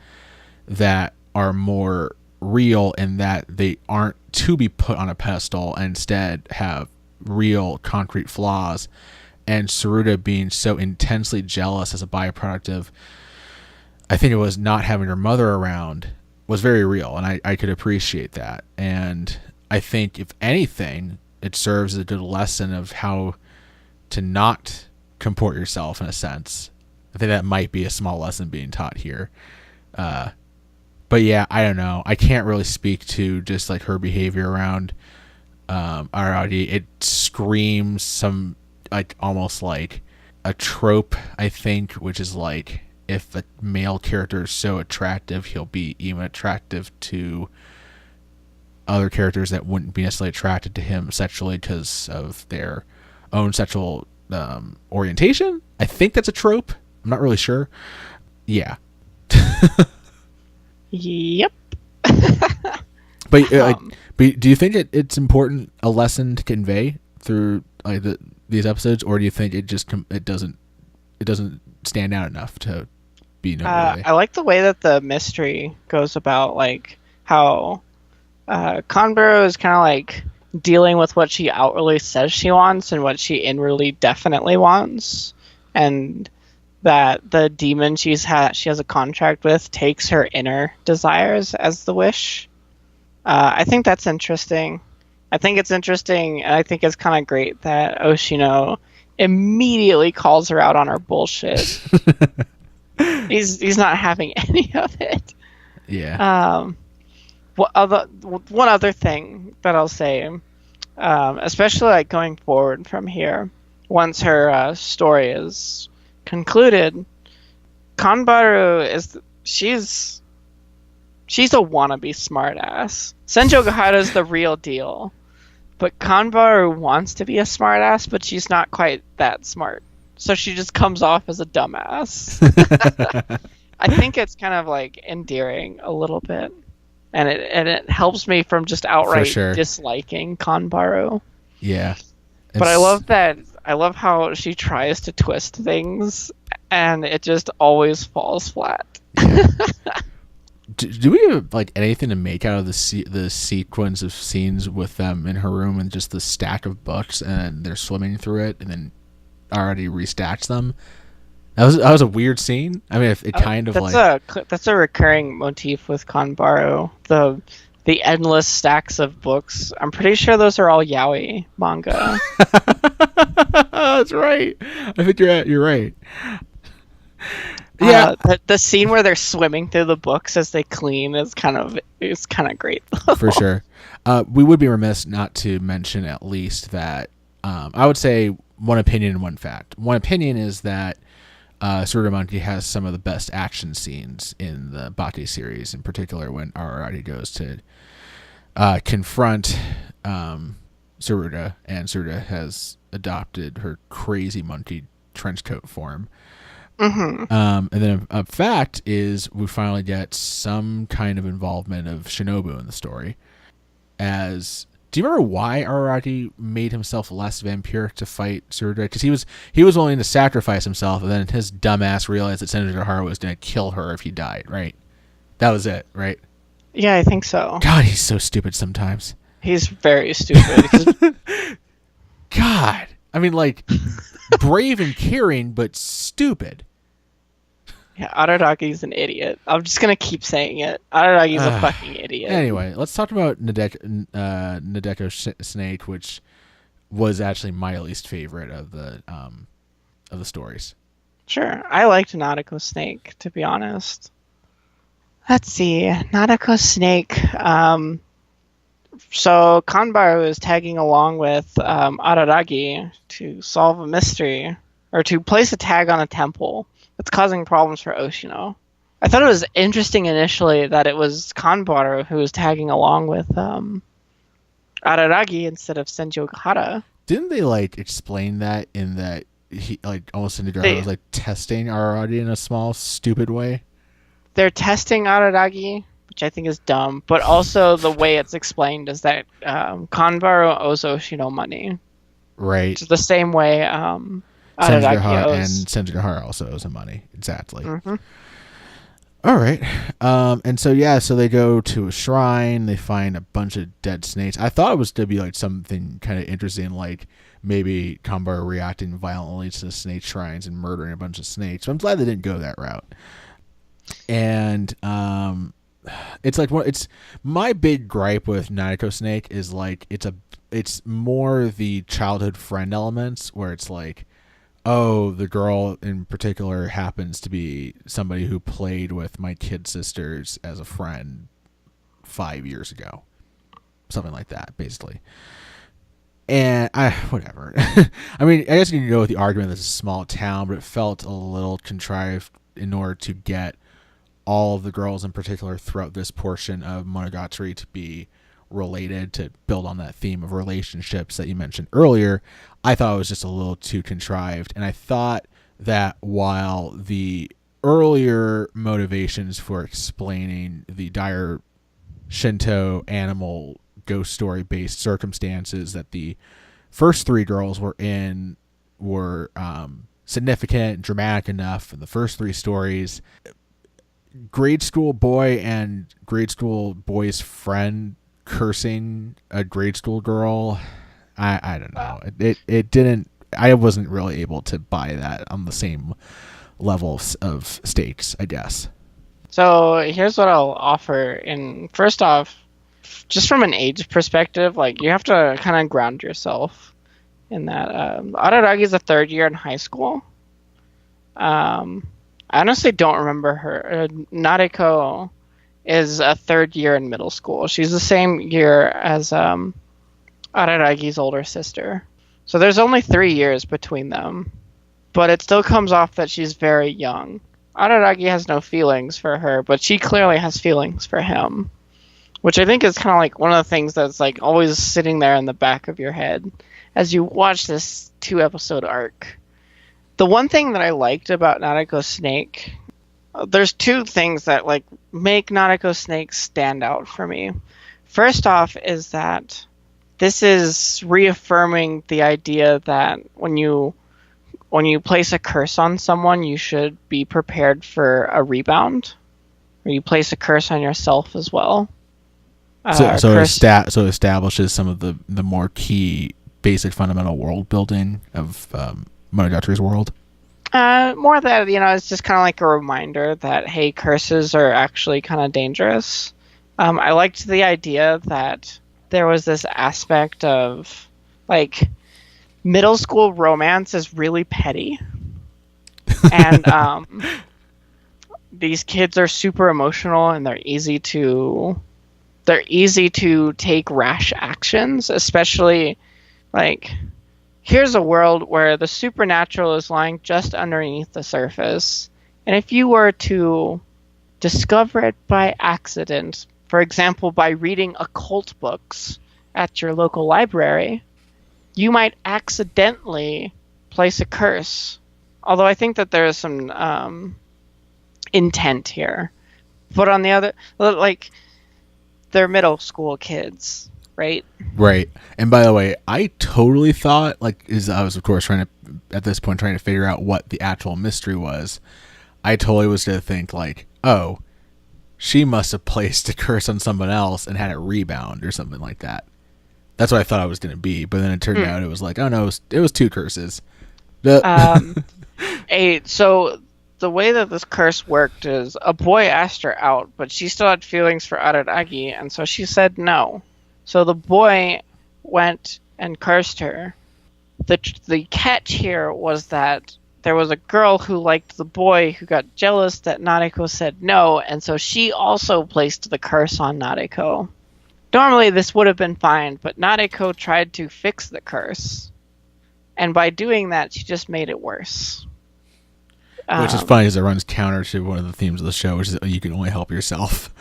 that are more real in that they aren't to be put on a pedestal and instead have real concrete flaws. And Tsuruda being so intensely jealous as a byproduct of, I think it was not having her mother around, was very real, and I could appreciate that. And I think, if anything, it serves as a good lesson of how to not comport yourself, in a sense. I think that might be a small lesson being taught here. But yeah, I don't know. I can't really speak to just her behavior around Araragi. It screams some, almost like a trope, I think, which is if the male character is so attractive, he'll be even attractive to other characters that wouldn't be necessarily attracted to him sexually because of their own sexual orientation. I think that's a trope. I'm not really sure. Yeah. Yep. But do you think it's important, a lesson to convey through these episodes, or do you think it just it doesn't stand out enough to be noteworthy? I like the way that the mystery goes about, how Kanburo is kind of dealing with what she outwardly says she wants and what she inwardly definitely wants, and that the demon she has a contract with takes her inner desires as the wish. I think that's interesting. I think it's interesting, and I think it's kind of great that Oshino immediately calls her out on her bullshit. He's not having any of it. Yeah. One other thing that I'll say, especially going forward from here, once her story is concluded, Kanbaru she's a wannabe smartass. Senjo Gahara's the real deal, but Kanbaru wants to be a smartass, but she's not quite that smart, so she just comes off as a dumbass. I think it's kind of endearing a little bit, and it helps me from just outright disliking Kanbaru. Yeah, but I love that. I love how she tries to twist things, and it just always falls flat. Yeah. Do we have anything to make out of the sequence of scenes with them in her room and just the stack of books, and they're swimming through it, and then already restacks them? That was a weird scene. I mean, it kind of that's a recurring motif with Kanbaru. The endless stacks of books. I'm pretty sure those are all yaoi manga. That's right. I think you're right. Yeah, the scene where they're swimming through the books as they clean is kind of great. For sure. We would be remiss not to mention at least that I would say one opinion and one fact. One opinion is that Tsuruga Monkey has some of the best action scenes in the Bake series, in particular when Araragi goes to confront Tsuruga, and Tsuruga has adopted her crazy monkey trench coat form. Mm-hmm. And then a fact is we finally get some kind of involvement of Shinobu in the story. Do you remember why Araragi made himself less vampiric to fight Tsuruga? Because he was willing to sacrifice himself, and then his dumbass realized that Senator Hara was going to kill her if he died, right? That was it, right? Yeah, I think so. God, he's so stupid sometimes. He's very stupid. God. I mean, like, brave and caring, but stupid. Yeah, Araragi's an idiot. I'm just going to keep saying it. Araragi's a fucking idiot. Anyway, let's talk about Nadeko Snake, which was actually my least favorite of the stories. Sure. I liked Nadeko Snake, to be honest. Let's see. Nadeko Snake. So Kanbaru is tagging along with Araragi to solve a mystery, or to place a tag on a temple that's causing problems for Oshino. I thought it was interesting initially that it was Kanbaru who was tagging along with Araragi instead of Senju Ogahara. Didn't they explain that in that he almost Senju was testing Araragi in a small stupid way? They're testing Araragi, which I think is dumb, but also the way it's explained is that Kanbaru owes Oshino money. Right. It's the same way Araragi owes. And Senju Ogahara also owes him money. Exactly. Mm-hmm. All right. And so they go to a shrine. They find a bunch of dead snakes. I thought it was to be something kind of interesting, like maybe Kanbaru reacting violently to the snake shrines and murdering a bunch of snakes. But I'm glad they didn't go that route. And it's my big gripe with Nadeko Snake is it's more the childhood friend elements where it's oh, the girl in particular happens to be somebody who played with my kid sisters as a friend 5 years ago. Something like that, basically. And whatever. I mean, I guess you can go with the argument that it's a small town, but it felt a little contrived in order to get all of the girls in particular throughout this portion of Monogatari to be related, to build on that theme of relationships that you mentioned earlier. I thought it was just a little too contrived, and I thought that while the earlier motivations for explaining the dire Shinto animal ghost story based circumstances that the first three girls were in were significant, dramatic enough in the first three stories, grade school boy and grade school boy's friend cursing a grade school girl, I don't know. It didn't. I wasn't really able to buy that on the same level of stakes, I guess. So here's what I'll offer. And first off, just from an age perspective, you have to kind of ground yourself in that. Araragi is a third year in high school. I honestly don't remember her. Nadeko is a third year in middle school. She's the same year as Araragi's older sister. So there's only 3 years between them. But it still comes off that she's very young. Araragi has no feelings for her, but she clearly has feelings for him. Which I think is kind of one of the things that's always sitting there in the back of your head as you watch this 2-episode arc. The one thing that I liked about Nadeko Snake, there's two things that make Nadeko Snake stand out for me. First off is that this is reaffirming the idea that when you place a curse on someone, you should be prepared for a rebound. Or you place a curse on yourself as well. So it establishes some of the more key basic fundamental world building of Monogatari's world. More that, it's just kind of a reminder that, hey, curses are actually kind of dangerous. I liked the idea that there was this aspect of, middle school romance is really petty. And these kids are super emotional and they're easy to take rash actions, especially, here's a world where the supernatural is lying just underneath the surface. And if you were to discover it by accident, for example, by reading occult books at your local library, you might accidentally place a curse. Although I think that there is some intent here. But on the other, like, they're middle school kids, right? Right. And by the way, I totally thought, I was, of course, at this point, trying to figure out what the actual mystery was. I totally was going to think, like, oh, she must have placed a curse on someone else and had it rebound or something like that. That's what I thought it was going to be. But then it turned out it was like, oh, no, it was two curses. So the way that this curse worked is a boy asked her out, but she still had feelings for Araragi, and so she said no. So the boy went and cursed her. The catch here was that there was a girl who liked the boy who got jealous that Nariko said no, and so she also placed the curse on Nariko. Normally this would have been fine, but Nariko tried to fix the curse. And by doing that, she just made it worse. Which is funny because it runs counter to one of the themes of the show, which is you can only help yourself.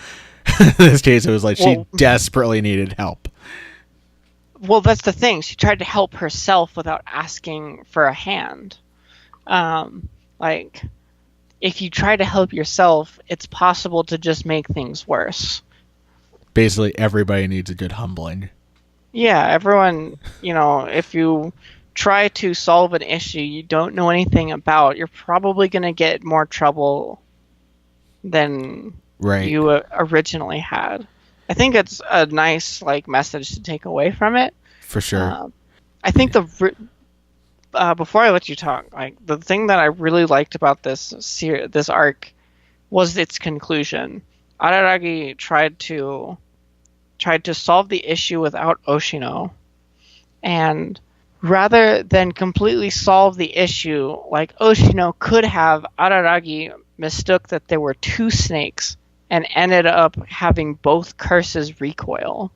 In this case, it was like she desperately needed help. Well, that's the thing. She tried to help herself without asking for a hand. Like, if you try to help yourself, it's possible to just make things worse. Basically, everybody needs a good humbling. Yeah, everyone, if you try to solve an issue you don't know anything about, you're probably going to get more trouble than you originally had. I think it's a nice message to take away from it. For sure. I think before I let you talk, the thing that I really liked about this arc was its conclusion. Araragi tried to solve the issue without Oshino, and rather than completely solve the issue like Oshino could have, Araragi mistook that there were two snakes and ended up having both curses recoil.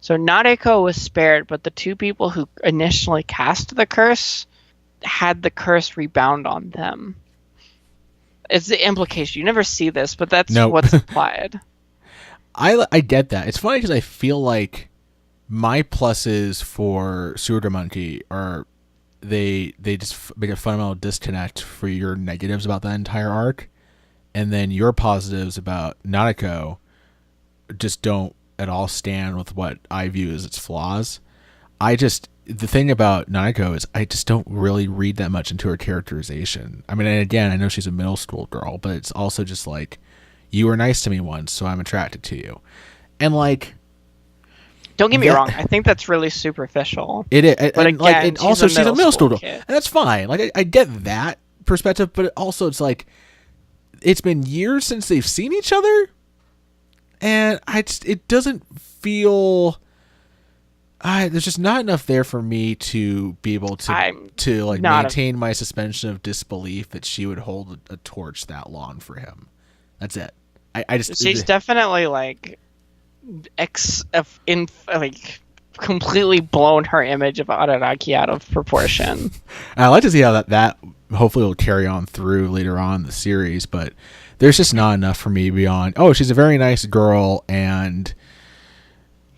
So Nariko was spared, but the two people who initially cast the curse had the curse rebound on them. It's the implication. You never see this, but that's what's implied. I get that. It's funny because I feel like my pluses for Surugamonkey are they just make a fundamental disconnect for your negatives about that entire arc, and then your positives about Nariko just don't at all stand with what I view as its flaws. The thing about Nariko is I just don't really read that much into her characterization. I mean, and again, I know she's a middle school girl, but it's also just like, you were nice to me once, so I'm attracted to you. And don't get me wrong, I think that's really superficial. It is, but again, she's a middle school girl, and that's fine. I get that perspective, but also it's like, it's been years since they've seen each other, and it doesn't feel. There's just not enough there for me to be able to maintain my suspension of disbelief that she would hold a torch that long for him. That's it. She's definitely completely blown her image of Araragi out of proportion. I like to see how that hopefully will carry on through later on in the series, but there's just not enough for me beyond, oh, she's a very nice girl, and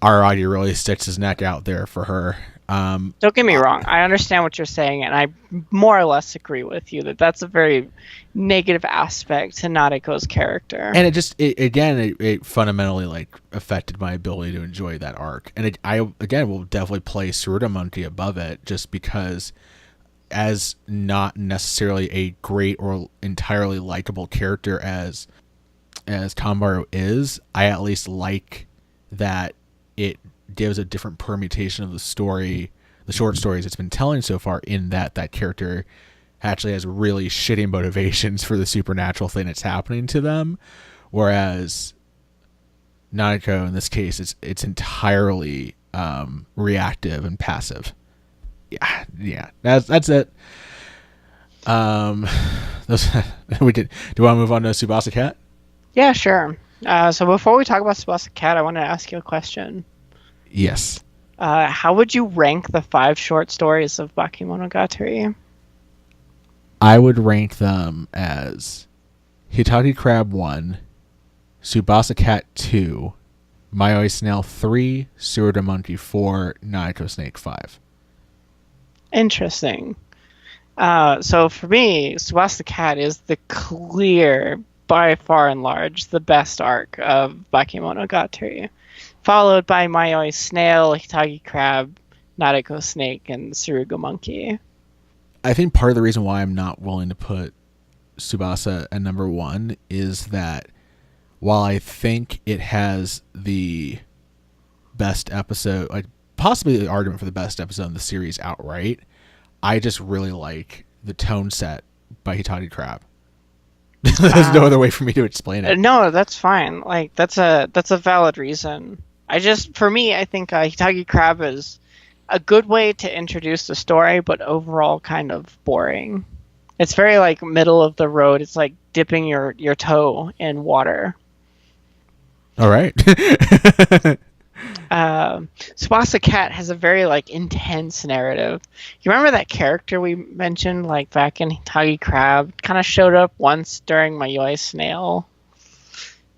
Araragi really sticks his neck out there for her. Don't get me wrong. I understand what you're saying, and I more or less agree with you that that's a very negative aspect to Nariko's character. And it fundamentally affected my ability to enjoy that arc. And I will definitely place Surugamonkey above it, just because, as not necessarily a great or entirely likable character as Kanbaro is, I at least like that it gives a different permutation of the story, the short stories it's been telling so far, in that character actually has really shitty motivations for the supernatural thing that's happening to them, whereas Nariko in this case it's entirely reactive and passive. Yeah, that's it. We could. Do you want to move on to Tsubasa Cat? Yeah, sure. So before we talk about Tsubasa Cat, I want to ask you a question. Yes. How would you rank the 5 short stories of Bakemonogatari? I would rank them as Hitagi Crab 1, Tsubasa Cat 2, Mayoi Snail 3, Suruda Monkey 4, Naiko Snake 5. Interesting. So for me, Tsubasa Cat is the clear, by far and large, the best arc of Bakemonogatari, followed by Mayoi Snail, Hitagi Crab, Nariko Snake, and Suruga Monkey. I think part of the reason why I'm not willing to put Tsubasa at number 1 is that while I think it has the best episode, like possibly the argument for the best episode in the series outright, I just really like the tone set by Hitagi Crab. There's no other way for me to explain it. No, that's fine. Like that's a valid reason. For me, I think Hitagi Crab is a good way to introduce the story, but overall kind of boring. It's very like middle of the road. It's like dipping your toe in water. All right. Tsubasa Cat has a very like intense narrative. You remember that character we mentioned like back in Hitagi Crab? Kind of showed up once during Mayoi Snail.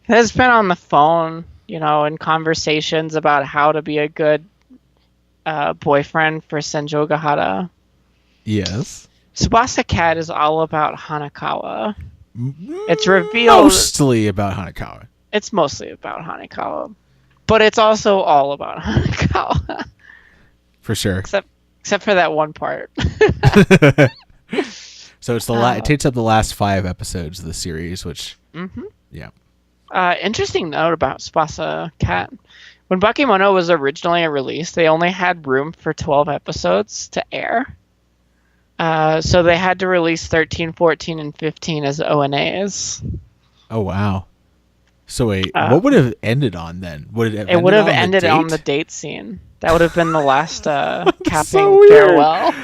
Has been on the phone, in conversations about how to be a good boyfriend for Senjo Gahara. Yes. Tsubasa Cat is all about Hanakawa. It's revealed mostly about Hanakawa. It's mostly about Hanakawa. But it's also all about Hanakawa. For sure. Except for that one part. So it's it takes up the last 5 episodes of the series, which yeah. Interesting note about Tsubasa Cat. When Bakemono was originally released, they only had room for 12 episodes to air. So they had to release 13, 14, and 15 as ONAs. Oh, wow. So wait, what would have ended on then? It would have ended on the date scene. That would have been the last capping so farewell.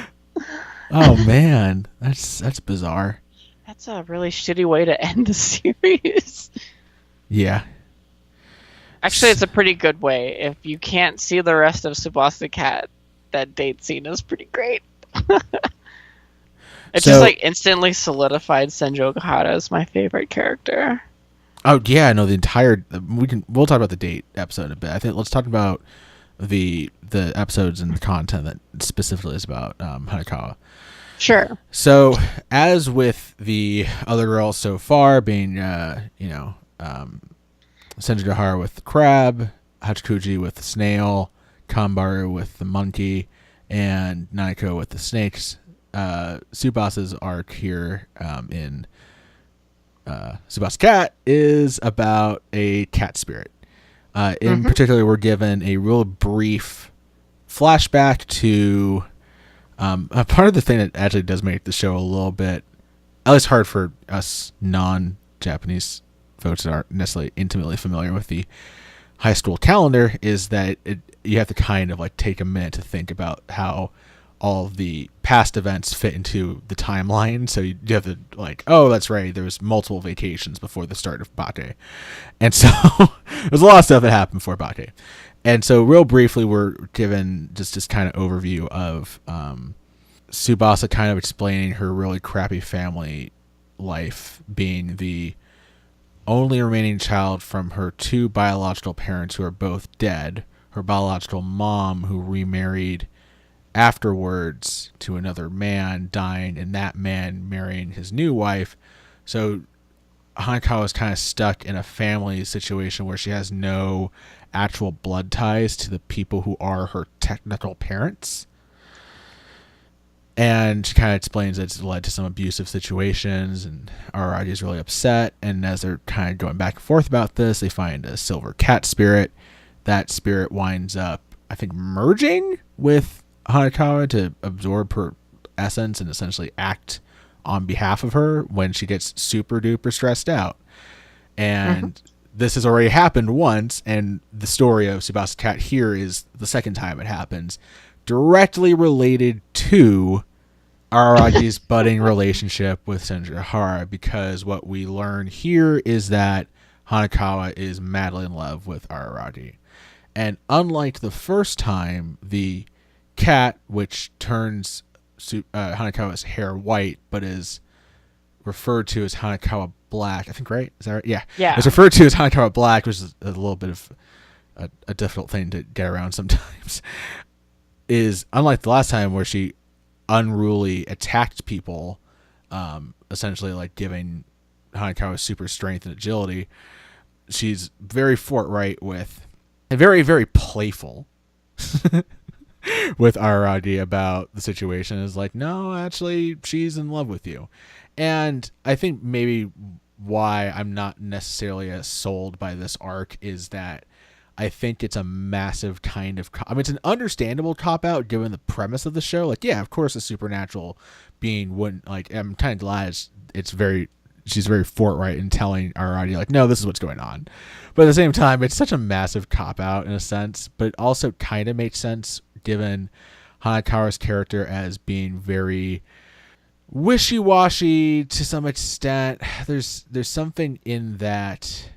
Oh man, that's bizarre. That's a really shitty way to end the series. Yeah. Actually, it's a pretty good way. If you can't see the rest of Tsubasa Cat, that date scene is pretty great. It just like instantly solidified Senjo Gahara as my favorite character. Oh yeah, no, we'll talk about the date episode in a bit. I think let's talk about the episodes and the content that specifically is about Hanakawa. Sure. So as with the other girls so far, being Senju Gahara with the crab, Hachikuji with the snail, Kanbaru with the monkey, and Naiko with the snakes, Tsubasa's arc here in Tsubasa Cat is about a cat spirit. In particular, we're given a real brief flashback to a part of the thing that actually does make the show a little bit, at least hard for us non-Japanese folks that aren't necessarily intimately familiar with the high school calendar, is that you have to kind of like take a minute to think about how all of the past events fit into the timeline. So you have to like, oh, that's right, there was multiple vacations before the start of Bake. And so there's a lot of stuff that happened before Bake. And so real briefly, we're given just this kind of overview of Tsubasa kind of explaining her really crappy family life, being the only remaining child from her 2 biological parents who are both dead, her biological mom who remarried afterwards to another man, dying, and that man marrying his new wife. So Hanakawa is kind of stuck in a family situation where she has no actual blood ties to the people who are her technical parents. And she kind of explains that it's led to some abusive situations, and Araragi is really upset. And as they're kind of going back and forth about this, they find a silver cat spirit. That spirit winds up, I think, merging with Hanakawa to absorb her essence and essentially act on behalf of her when she gets super duper stressed out. And this has already happened once, and the story of Tsubasa Cat here is the second time it happens, directly related to Araragi's budding relationship with Senju Gahara, because what we learn here is that Hanakawa is madly in love with Araragi. And unlike the first time, the cat, which turns Hanekawa's hair white, but is referred to as Hanekawa Black, I think, right? Is that right? Yeah. Yeah. It's referred to as Hanekawa Black, which is a little bit of a difficult thing to get around sometimes, is unlike the last time where she unruly attacked people, essentially like giving Hanekawa super strength and agility. She's very forthright with, and very, very playful with Araragi about the situation. Is like, no, actually, she's in love with you. And I think maybe why I'm not necessarily as sold by this arc is that I think it's a massive kind of, I mean, it's an understandable cop-out given the premise of the show. Like, yeah, of course a supernatural being wouldn't, like, I'm kind of glad she's very forthright in telling Araragi, like, no, this is what's going on. But at the same time, it's such a massive cop-out in a sense, but it also kind of makes sense given Hanekawa's character as being very wishy-washy to some extent. There's something in that.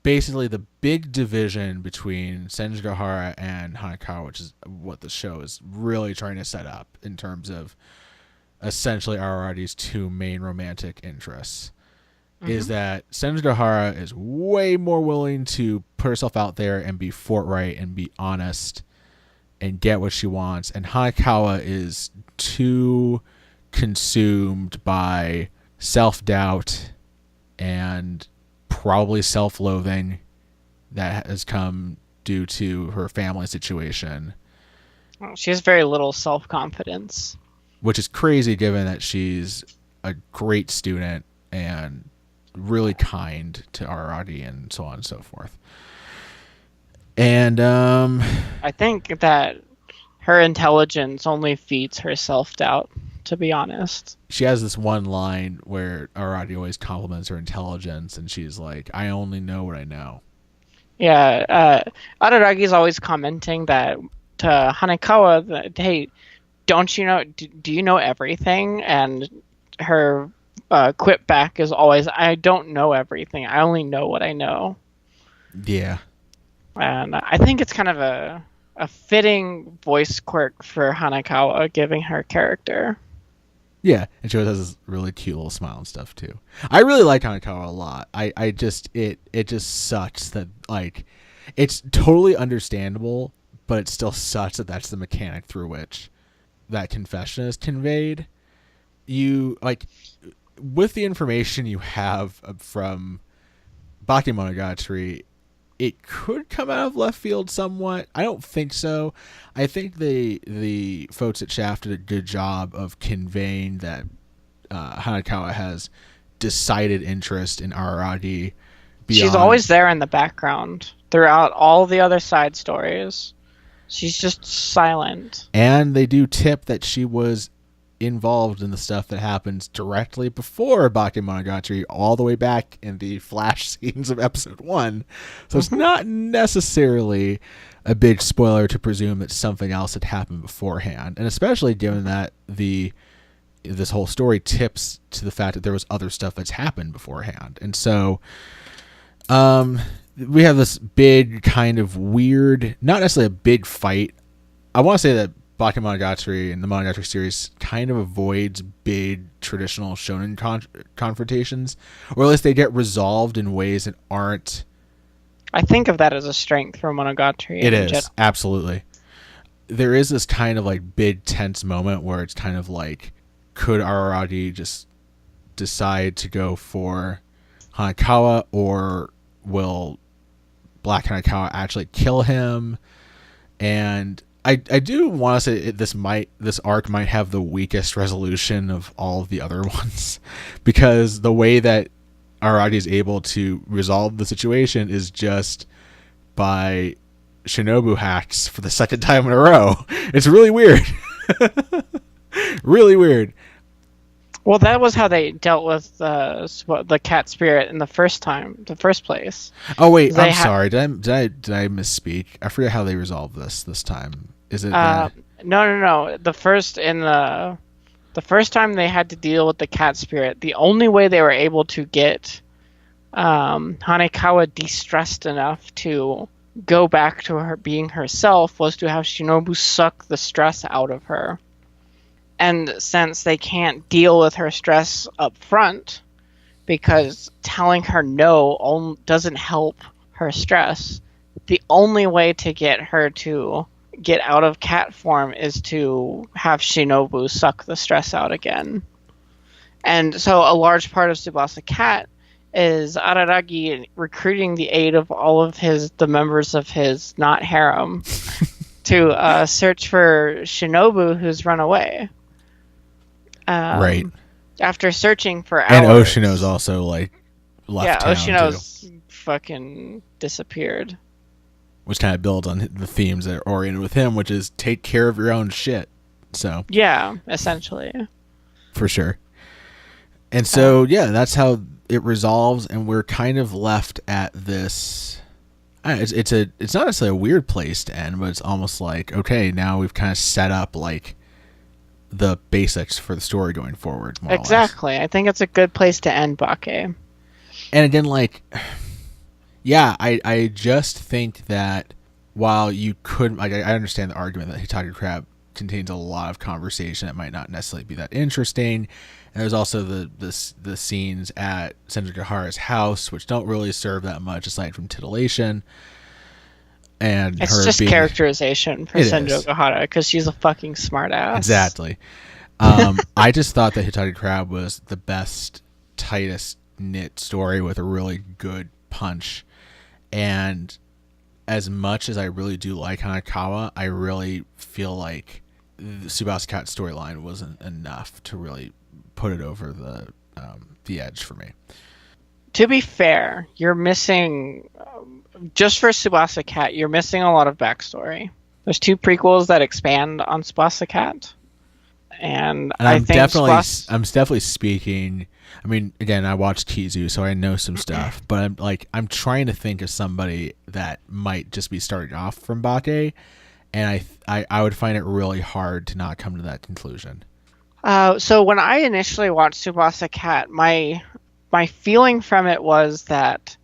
Basically, the big division between Senjigahara and Hanekawa, which is what the show is really trying to set up in terms of essentially Araragi's two main romantic interests, is that Senjigahara is way more willing to put herself out there and be forthright and be honest and get what she wants, and Hanekawa is too consumed by self-doubt and probably self-loathing that has come due to her family situation. She has very little self-confidence. Which is crazy given that she's a great student and really kind to Araragi and so on and so forth. And I think that her intelligence only feeds her self-doubt, to be honest. She has this one line where Araragi always compliments her intelligence, and she's like, I only know what I know. Yeah, Araragi's always commenting that to Hanekawa that, hey, don't you know, do you know everything? And her quip back is always, I don't know everything. I only know what I know. Yeah. And I think it's kind of a fitting voice quirk for Hanekawa, giving her character. Yeah, and she always has this really cute little smile and stuff too. I really like Hanekawa a lot. I just it just sucks that, like, it's totally understandable, but it still sucks that that's the mechanic through which that confession is conveyed. You, like, with the information you have from Bakemonogatari, it could come out of left field somewhat. I don't think so. I think the folks at Shaft did a good job of conveying that Hanekawa has decided interest in Araragi. She's always there in the background throughout all the other side stories. She's just silent. And they do tip that she was involved in the stuff that happens directly before Bakemonogatari, all the way back in the flash scenes of episode 1. So it's not necessarily a big spoiler to presume that something else had happened beforehand, and especially given that this whole story tips to the fact that there was other stuff that's happened beforehand. And so we have this big kind of weird, not necessarily a big fight. I want to say that Bakemonogatari and the Monogatari series kind of avoids big traditional shonen confrontations, or at least they get resolved in ways that aren't. I think of that as a strength for Monogatari. It is, absolutely. There is this kind of like big tense moment where it's kind of like, could Araragi just decide to go for Hanekawa, or will Black Hanekawa actually kill him? And I do want to say this arc might have the weakest resolution of all of the other ones, because the way that Araragi is able to resolve the situation is just by Shinobu hacks for the second time in a row. It's really weird. Really weird. Well, that was how they dealt with the cat spirit in the first place. Oh wait, I'm sorry. Did I misspeak? I forget how they resolved this time. Is it No. The first time they had to deal with the cat spirit, the only way they were able to get Hanekawa de-stressed enough to go back to her being herself was to have Shinobu suck the stress out of her. And since they can't deal with her stress up front, because telling her no doesn't help her stress, the only way to get her to get out of cat form is to have Shinobu suck the stress out again. And so a large part of Tsubasa Cat is Araragi recruiting the aid of all of the members of his not harem to search for Shinobu, who's run away. Right. After searching for hours. And Oshino's also like left town Oshino's too, fucking disappeared. which kind of builds on the themes that are oriented with him, which is take care of your own shit. So yeah, essentially, for sure. And so yeah, that's how it resolves, and we're kind of left at this. It's not necessarily a weird place to end, but it's almost like, okay, now we've kind of set up like the basics for the story going forward. Exactly. I think it's a good place to end Bake. And again, like, yeah, I just think that while you couldn't, like, I understand the argument that Hitagi Crab contains a lot of conversation that might not necessarily be that interesting. And there's also the scenes at Senjogahara's house, which don't really serve that much aside from titillation. And it's just characterization for Senjogahara because she's a fucking smartass. Exactly. I just thought that Hitagi Crab was the best, tightest knit story with a really good punch. And as much as I really do like Hanekawa, I really feel like the Tsubasa Cat storyline wasn't enough to really put it over the edge for me. To be fair, you're missing, just for Tsubasa Cat, you're missing a lot of backstory. There's 2 prequels that expand on Tsubasa Cat. And I think I'm definitely speaking. I mean, again, I watched Kizu, so I know some stuff. But I'm trying to think of somebody that might just be starting off from Bake, and I would find it really hard to not come to that conclusion. So when I initially watched Tsubasa Cat, my feeling from it was that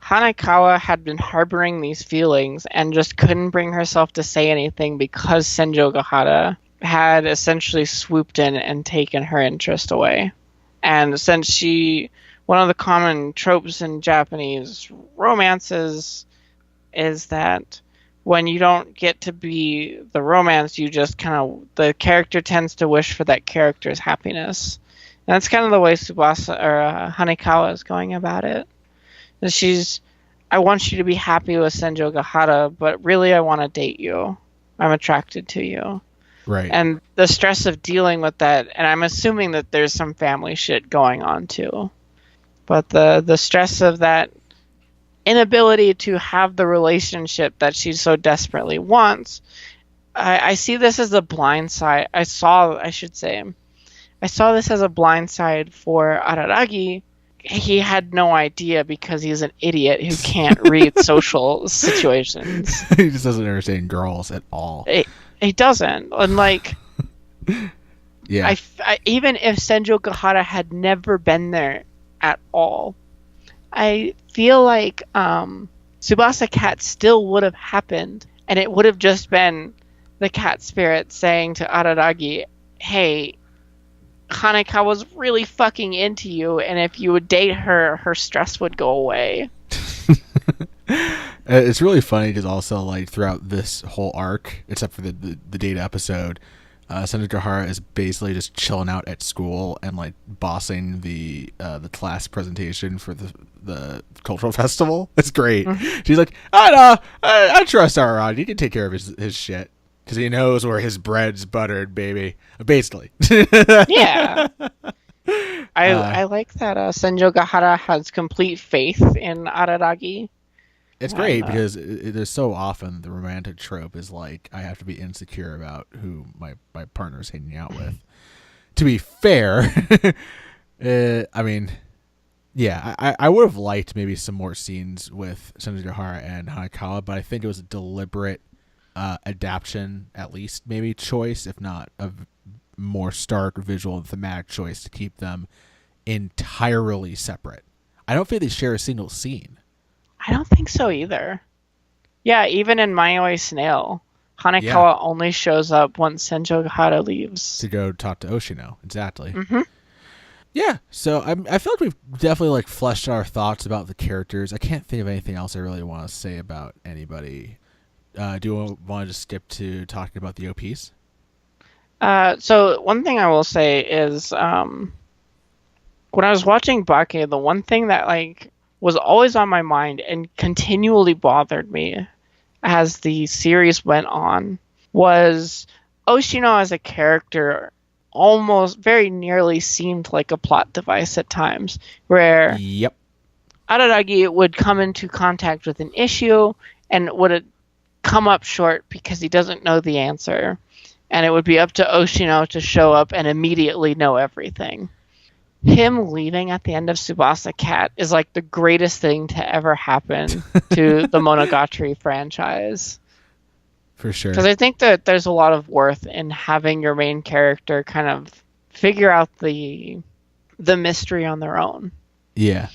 Hanekawa had been harboring these feelings and just couldn't bring herself to say anything because Senjogahara had essentially swooped in and taken her interest away. And since one of the common tropes in Japanese romances is that when you don't get to be the romance, you just the character tends to wish for that character's happiness. And that's kind of the way Hanekawa is going about it. I want you to be happy with Senjogahara, but really I want to date you. I'm attracted to you. Right. And the stress of dealing with that, and I'm assuming that there's some family shit going on too. But the stress of that inability to have the relationship that she so desperately wants, I see this as a blind side. I saw this as a blind side for Araragi. He had no idea because he's an idiot who can't read social situations. He just doesn't understand girls at all. He doesn't. And yeah. Even if Senjogahara had never been there at all, I feel like Tsubasa Cat still would have happened, and it would have just been the cat spirit saying to Araragi, hey, Hanekawa's really fucking into you, and if you would date her, her stress would go away. It's really funny because also throughout this whole arc, except for the date episode, Senjogahara is basically just chilling out at school and bossing the class presentation for the cultural festival. It's great. Mm-hmm. She's like, I trust Araragi. He can take care of his shit because he knows where his bread's buttered, baby. Basically. Yeah. I like that Senjogahara has complete faith in Araragi. It's great because there's so often the romantic trope is I have to be insecure about who my partner's hanging out with. To be fair, I mean, yeah, I would have liked maybe some more scenes with Senjogahara and Hanekawa, but I think it was a deliberate adaptation, at least maybe choice, if not a more stark visual and thematic choice to keep them entirely separate. I don't think they share a single scene. I don't think so either. Yeah, even in Mayoi Snail, Yeah, Hanekawa only shows up once Senjo Gahara to leaves. go talk to Oshino. Exactly. Hmm. Yeah, so I feel like we've definitely like fleshed out our thoughts about the characters. I can't think of anything else I really want to say about anybody. Do you want to just skip to talking about the OPs? So one thing I will say is, when I was watching Bake, the one thing that like was always on my mind and continually bothered me as the series went on was Oshino as a character almost very nearly seemed like a plot device at times, where Yep. Araragi would come into contact with an issue and would come up short because he doesn't know the answer. And it would be up to Oshino to show up and immediately know everything. Him leaving at the end of Tsubasa Cat is like the greatest thing to ever happen to the Monogatari franchise. For Because sure. I think that there's a lot of worth in having your main character kind of figure out the mystery on their own. Yeah,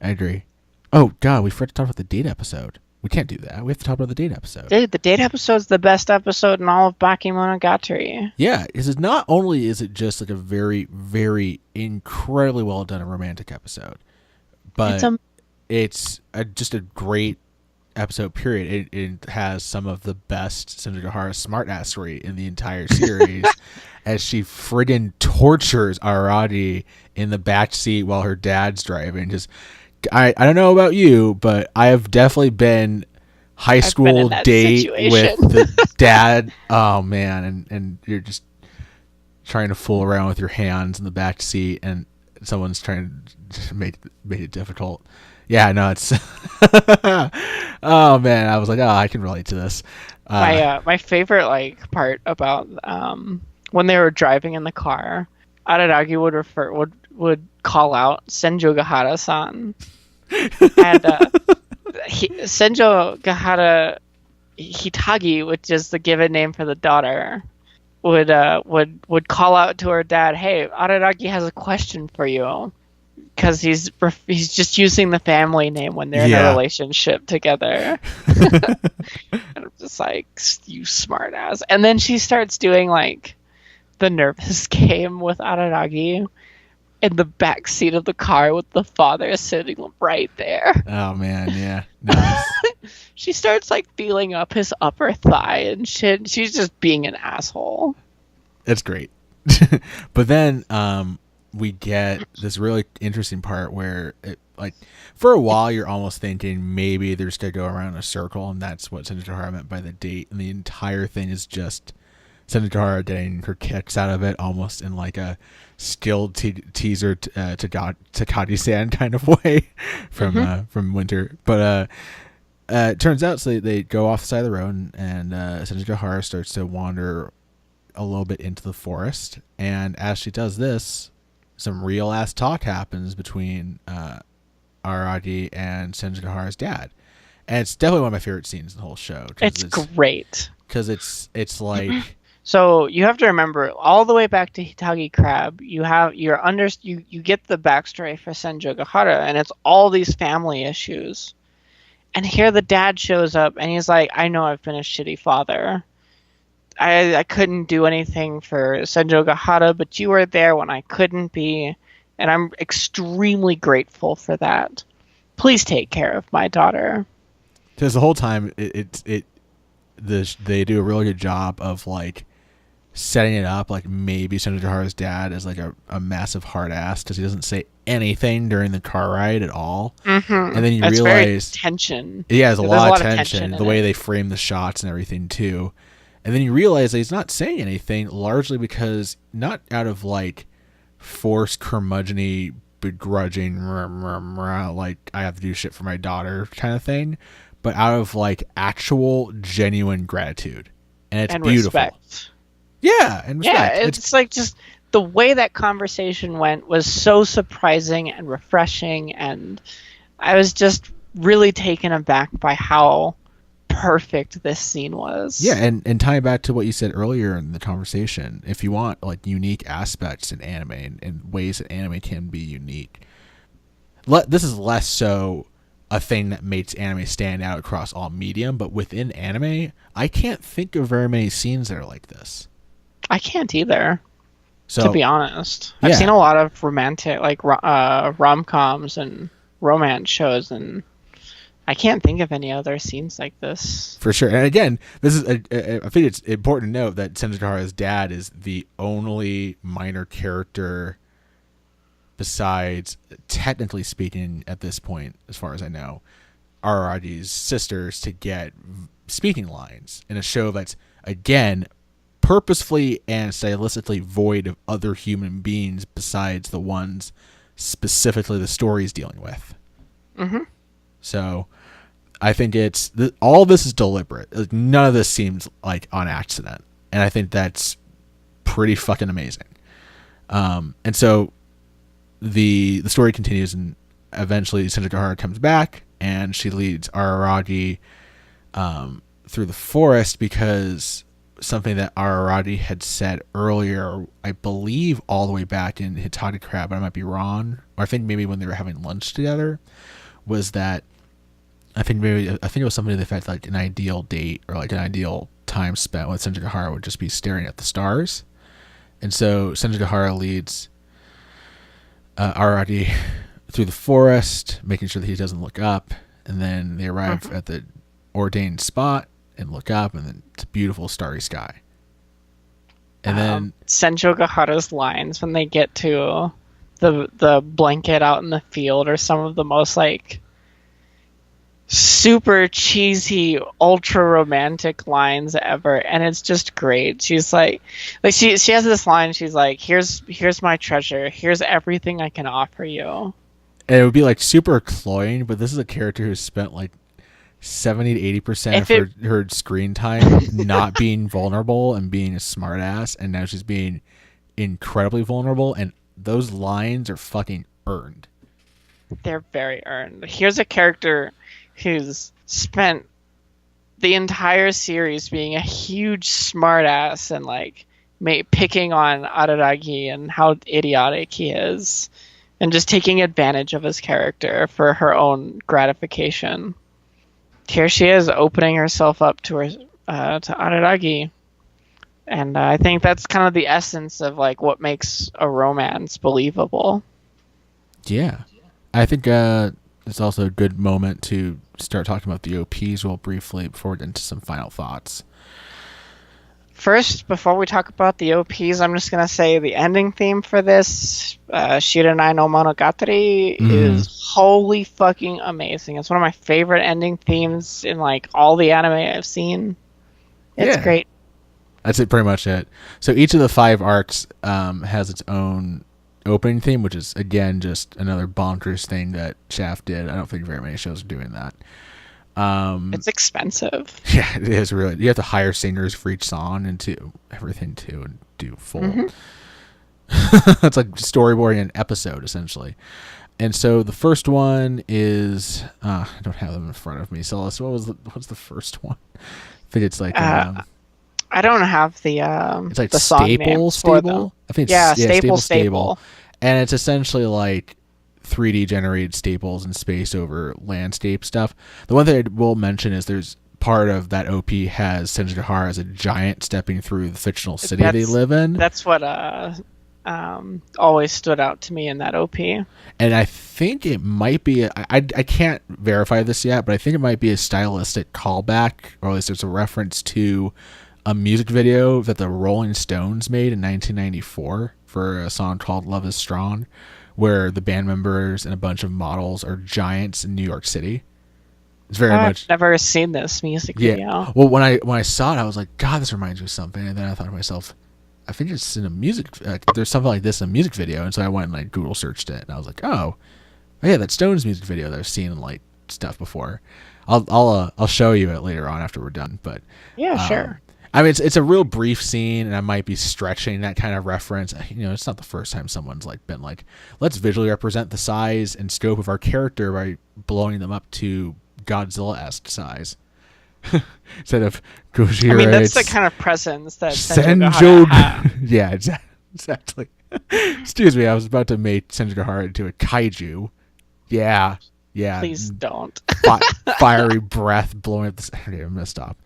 I agree. Oh God, we forgot to talk about the date episode. We can't do that. We have to talk about the date episode. Dude, the date episode's the best episode in all of Bakemonogatari. Yeah, because not only is it just like a very, very incredibly well done romantic episode, It's but a just a great episode. Period. It has some of the best Sendagahara smartass story in the entire series, as she friggin' tortures Arati in the back seat while her dad's driving. Just I don't know about you, but I have definitely been high I've been in school that date with situation. the dad. Oh man, and you're just trying to fool around with your hands in the back seat, and someone's trying to make it difficult. Yeah, no, it's. Oh man, I was like, oh, I can relate to this. My favorite like part about when they were driving in the car, Araragi would call out Senjo Gahara-san, and Senjo Gahara Hitagi, which is the given name for the daughter, would call out to her dad, "Hey, Araragi has a question for you," because he's just using the family name when they're in a Yeah. relationship together. And I'm just like, you smart ass. And then she starts doing like the nervous game with Araragi in the back seat of the car with the father sitting right there. Oh man, yeah, nice. She starts like feeling up his upper thigh and shit. She's just being an asshole. It's great. But then we get this really interesting part where it like for a while you're almost thinking maybe they're just gonna go around in a circle, and that's what Senator Hara meant by the date, and the entire thing is just Senator Hara getting her kicks out of it, almost in like a skilled teaser to Takagi-san kind of way from Winter. But it turns out so they go off the side of the road, and Senator Hara starts to wander a little bit into the forest, and as she does this, some real ass talk happens between Aragi and Senjigahara's dad, and it's definitely one of my favorite scenes in the whole show. It's great. Because it's like So you have to remember all the way back to Hitagi Crab, you get the backstory for Senjo Gahara, and it's all these family issues. And here the dad shows up and he's like, I know I've been a shitty father. I couldn't do anything for Senjo Gahara, but you were there when I couldn't be, and I'm extremely grateful for that. Please take care of my daughter. because the whole time they do a really good job of like setting it up like maybe Senjigahara's dad is like a massive hard ass because he doesn't say anything during the car ride at all. Mm-hmm. And then you It's realize very tension. yeah, there's a lot of tension, tension the in way it. they frame the shots and everything too. And then you realize that he's not saying anything largely because not out of like forced curmudgeony begrudging like I have to do shit for my daughter kind of thing, but out of like actual genuine gratitude. And it's And beautiful. respect. Yeah, and Yeah, respect. it's like just the way that conversation went was so surprising and refreshing, and I was just really taken aback by how perfect this scene was. Yeah, and tying back to what you said earlier in the conversation, if you want like unique aspects in anime and ways that anime can be unique, this is less so a thing that makes anime stand out across all medium, but within anime, I can't think of very many scenes that are like this. I can't either, to So be honest. I've yeah, seen a lot of romantic, like rom-coms and romance shows, and I can't think of any other scenes like this. for sure. And again, this is I think it's important to note that Senjutara's dad is the only minor character, besides, technically speaking, at this point, as far as I know, Araragi's sisters, to get speaking lines in a show that's, again, purposefully and stylistically void of other human beings besides the ones specifically the story's dealing with. Mm-hmm. So I think all this is deliberate. Like, none of this seems like on accident, and I think that's pretty fucking amazing. And so the story continues, and eventually Senjutara comes back, and she leads Araragi through the forest, because something that Araragi had said earlier, I believe all the way back in Hitade Crab, but I might be wrong, or I think maybe when they were having lunch together, was that I think it was something to the effect like an ideal date or like an ideal time spent with Senjutara would just be staring at the stars. And so Senjutara leads Araragi through the forest, making sure that he doesn't look up, and then they arrive at the ordained spot and look up, and then it's a beautiful starry sky. And then Senjutara's lines when they get to the blanket out in the field are some of the most like super cheesy, ultra romantic lines ever, and it's just great. She's like she has this line. She's like, "Here's my treasure. Here's everything I can offer you." And it would be like super cloying, but this is a character who spent like 70 to 80% of her screen time not being vulnerable and being a smartass, and now she's being incredibly vulnerable, and those lines are fucking earned. They're very earned. Here's a character who's spent the entire series being a huge smartass and like picking on Araragi and how idiotic he is, and just taking advantage of his character for her own gratification. Here she is opening herself up to Araragi, and I think that's kind of the essence of like what makes a romance believable. Yeah, I think it's also a good moment to start talking about the OPs real briefly before we get into some final thoughts. First, before we talk about the OPs, I'm just going to say the ending theme for this, Shiranai no Monogatari, is holy fucking amazing. It's one of my favorite ending themes in like all the anime I've seen. It's great. That's pretty much it. So each of the 5 arcs has its own opening theme, which is, again, just another bonkers thing that Shaft did. I don't think very many shows are doing that. It's expensive. Yeah, it is really. You have to hire singers for each song and do everything too, and do full. It's like storyboarding an episode essentially. And so the first one is I don't have them in front of me. So what's the first one? I think it's like I don't have the it's like the song names Stable. I think it's Stable. And it's essentially like 3D generated staples in space over landscape stuff. The one thing I will mention is there's part of that OP has Senjutara as a giant stepping through the fictional city they live in. That's what always stood out to me in that OP. And I think it might be I can't verify this yet, but I think it might be a stylistic callback, or at least there's a reference to a music video that the Rolling Stones made in 1994 for a song called Love Is Strong, where the band members and a bunch of models are giants in New York City. It's very much. I've never seen this music video. Well, when I saw it, I was like, God, this reminds me of something. And then I thought to myself, I think it's in a music. There's something like this in a music video, and so I went and like Google searched it, and I was like, oh yeah, that Stones music video that I've seen in like stuff before. I'll show you it later on after we're done. But yeah, sure. I mean, it's a real brief scene, and I might be stretching that kind of reference. You know, it's not the first time someone's like been like, let's visually represent the size and scope of our character by blowing them up to Godzilla-esque size. Instead of Gojira, I mean, that's the kind of presence that Senju. Yeah, exactly. Excuse me, I was about to make Senjutara into a kaiju. Yeah, Yeah, Please don't. fiery breath blowing up this. Okay, I'm gonna stop.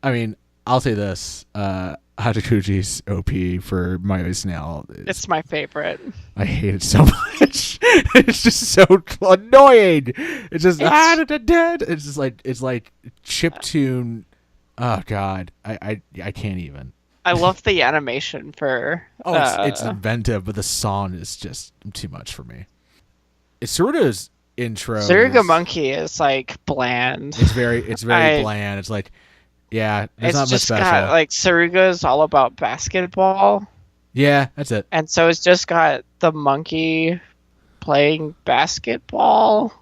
I mean, I'll say this: Hatakuji's OP for My Snail is, It's my favorite. I hate it so much. It's just so annoying. It's just it's like chiptune. Oh God, I can't even. I love the animation for. Oh, it's inventive, but the song is just too much for me. Tsuruga's intro. Suruga Monkey is like bland. It's very bland. It's like, yeah, there's not much just special. got like Suruga is all about basketball, Yeah, that's it. and so it's just got the monkey playing basketball.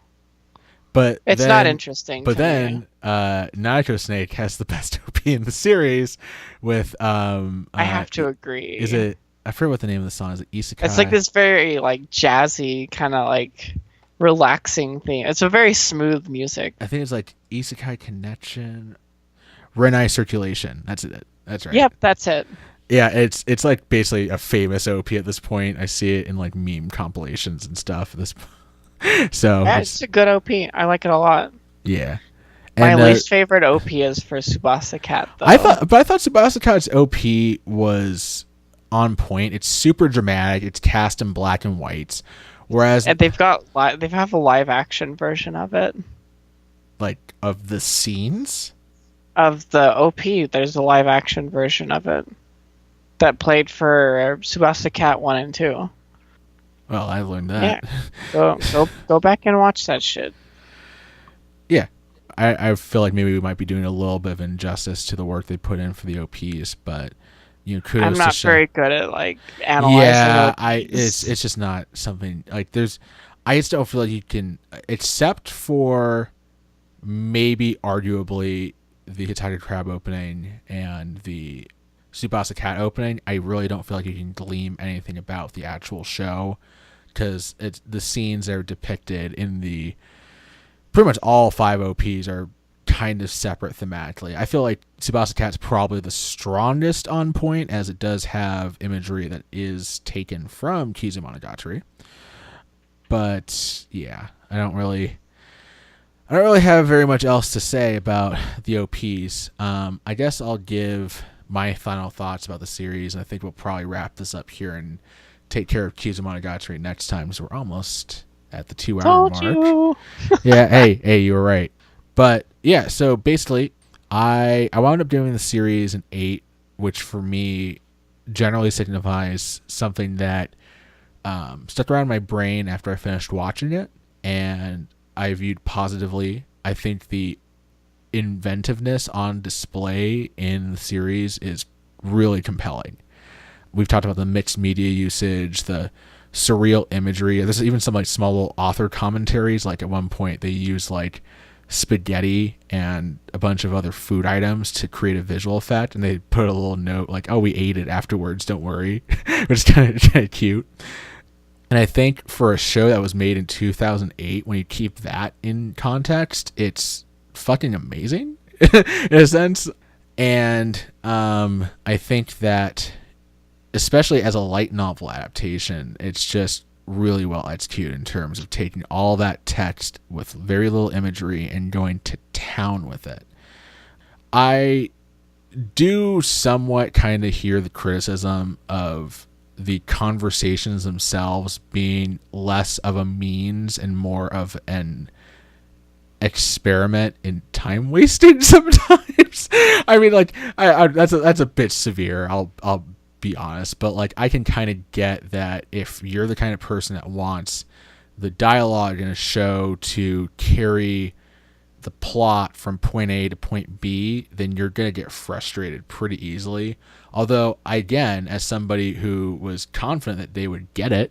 But It's not interesting. But to then, me. Naruto Snake has the best OP in the series with I have to agree. Is it? I forget what the name of the song is. It Isekai. It's like this very like jazzy kind of like relaxing thing. It's a very smooth music. I think it's like Isekai Connection, Renai Circulation. That's it. That's right. Yep, that's it. Yeah, it's like basically a famous OP at this point. I see it in like meme compilations and stuff. So Yeah, it's a good OP. I like it a lot. Yeah. My And, least favorite OP is for Tsubasa Cat, though. I thought Tsubasa Cat's OP was on point. It's super dramatic. It's cast in black and white, whereas and they have a live action version of it. Like of the scenes Of the OP, there's a live action version of it that played for Tsubasa Cat 1 and 2. Well, I learned that. Yeah. Go back and watch that shit. Yeah. I feel like maybe we might be doing a little bit of injustice to the work they put in for the OPs, but kudos. I'm not to very good at like analyzing. Yeah, OPs. it's just not something like I just don't feel like you can, except for maybe arguably the Hitaka Crab opening and the Tsubasa Cat opening. I really don't feel like you can glean anything about the actual show, because it's the scenes that are depicted in the pretty much all 5 OPs are kind of separate thematically. I feel like Tsubasa Cat's probably the strongest on point, as it does have imagery that is taken from Kizumonogatari. But yeah, I don't really have very much else to say about the OPs. I guess I'll give my final thoughts about the series, and I think we'll probably wrap this up here and take care of Kizumonogatari next time, because we're almost at the 2-hour mark. Yeah, hey, you were right. But yeah, so basically, I wound up doing the series in 8, which for me generally signifies something that stuck around my brain after I finished watching it, and I viewed positively. I think the inventiveness on display in the series is really compelling. We've talked about the mixed media usage, the surreal imagery. There's even some like small little author commentaries. Like at one point they use like spaghetti and a bunch of other food items to create a visual effect, and they put a little note like, "Oh, we ate it afterwards, don't worry," which is kind of cute. And I think for a show that was made in 2008, when you keep that in context, it's fucking amazing in a sense. And I think that, especially as a light novel adaptation, it's just really well executed in terms of taking all that text with very little imagery and going to town with it. I do somewhat kind of hear the criticism of the conversations themselves being less of a means and more of an experiment in time wasting sometimes. I mean, like, that's a bit severe. I'll be honest, but like, I can kind of get that if you're the kind of person that wants the dialogue in a show to carry the plot from point A to point B, then you're going to get frustrated pretty easily. Although, again, as somebody who was confident that they would get it,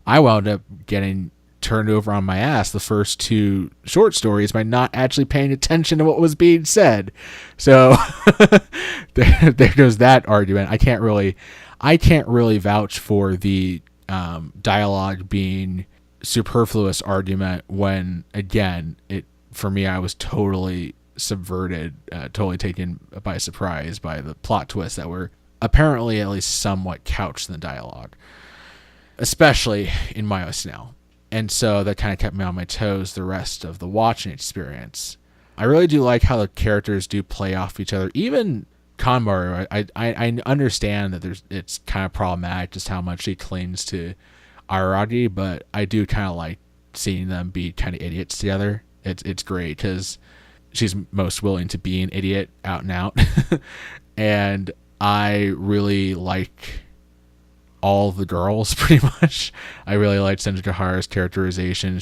I wound up getting turned over on my ass the first 2 short stories by not actually paying attention to what was being said. So there goes that argument. I can't really vouch for the dialogue being superfluous argument when, again, for me, I was totally subverted, totally taken by surprise by the plot twists that were apparently at least somewhat couched in the dialogue, especially in My Snail. And so that kind of kept me on my toes the rest of the watching experience. I really do like how the characters do play off each other. Even Kanmaru, I understand that it's kind of problematic just how much he clings to Araragi, but I do kind of like seeing them be kind of idiots together. It's great because she's most willing to be an idiot out and out. And I really like all the girls pretty much. I really like Senjukahara's characterization.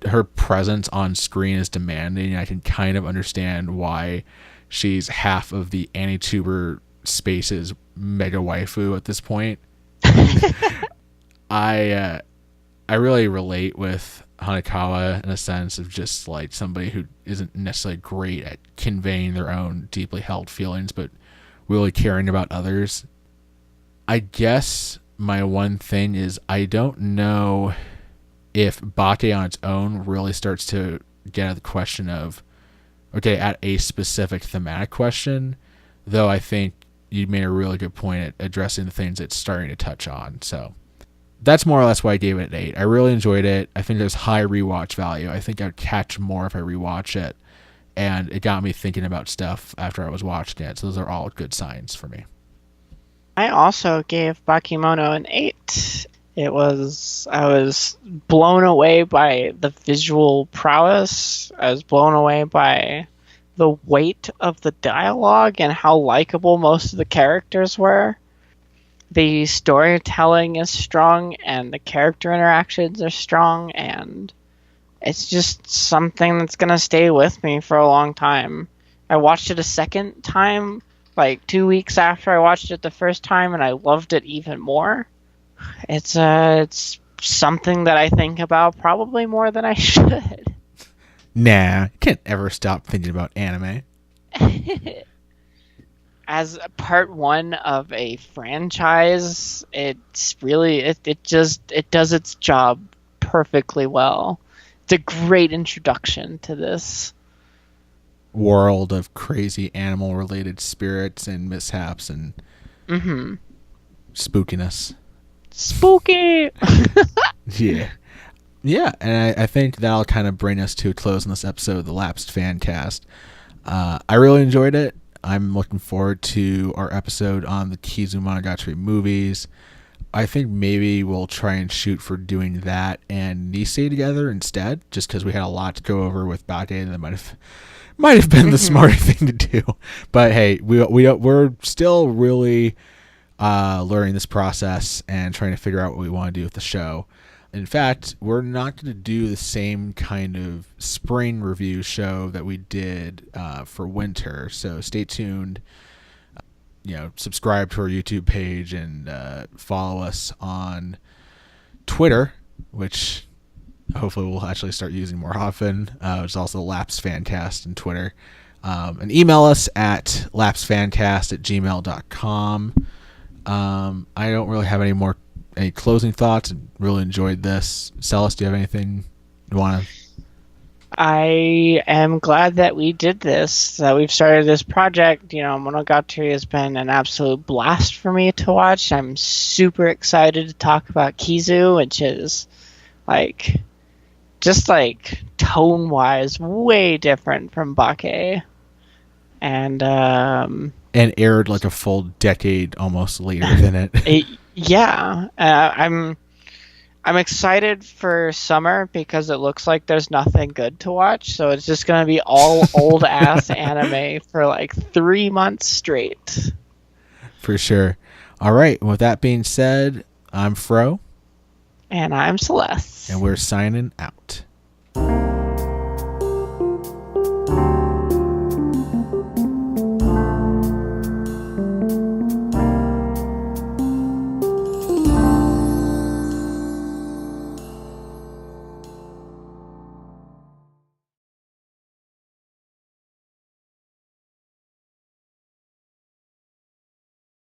Her presence on screen is demanding. I can kind of understand why she's half of the Anituber Space's mega waifu at this point. I really relate with Hanekawa in a sense of just like somebody who isn't necessarily great at conveying their own deeply held feelings, but really caring about others. I guess my one thing is I don't know if Bake on its own really starts to get at the question of, okay, at a specific thematic question, though I think you made a really good point at addressing the things it's starting to touch on. So that's more or less why I gave it an 8. I really enjoyed it. I think there's high rewatch value. I think I'd catch more if I rewatch it. And it got me thinking about stuff after I was watching it. So those are all good signs for me. I also gave Bakemono an 8. I was blown away by the visual prowess. I was blown away by the weight of the dialogue and how likable most of the characters were. The storytelling is strong and the character interactions are strong, and it's just something that's going to stay with me for a long time. I watched it a second time, like 2 weeks after I watched it the first time, and I loved it even more. It's something that I think about probably more than I should. Nah, you can't ever stop thinking about anime. As part one of a franchise, it's really it does its job perfectly well. It's a great introduction to this world of crazy animal related spirits and mishaps and spookiness. Spooky. Yeah, and I think that'll kind of bring us to a close in this episode of the Lapsed Fancast. I really enjoyed it. I'm looking forward to our episode on the Kizu Monogatari movies. I think maybe we'll try and shoot for doing that and Nisei together instead, just because we had a lot to go over with Bake, and that might have been the smarter thing to do. But hey, we're still really learning this process and trying to figure out what we want to do with the show. In fact, we're not going to do the same kind of spring review show that we did for winter. So stay tuned. Subscribe to our YouTube page and follow us on Twitter, which hopefully we'll actually start using more often. It's also Lapsed Fancast on Twitter. And email us at lapsedfancast@gmail.com. I don't really have any closing thoughts, and really enjoyed this. Celes, do you have anything you want to? I am glad that we did this, that we've started this project. Monogatari has been an absolute blast for me to watch. I'm super excited to talk about Kizu, which is just tone-wise way different from Bake. And aired like a full decade almost later than it. Yeah, I'm excited for summer because it looks like there's nothing good to watch, so it's just gonna be all old ass anime for 3 months straight. For sure. All right. With that being said, I'm Fro, and I'm Celes, and we're signing out.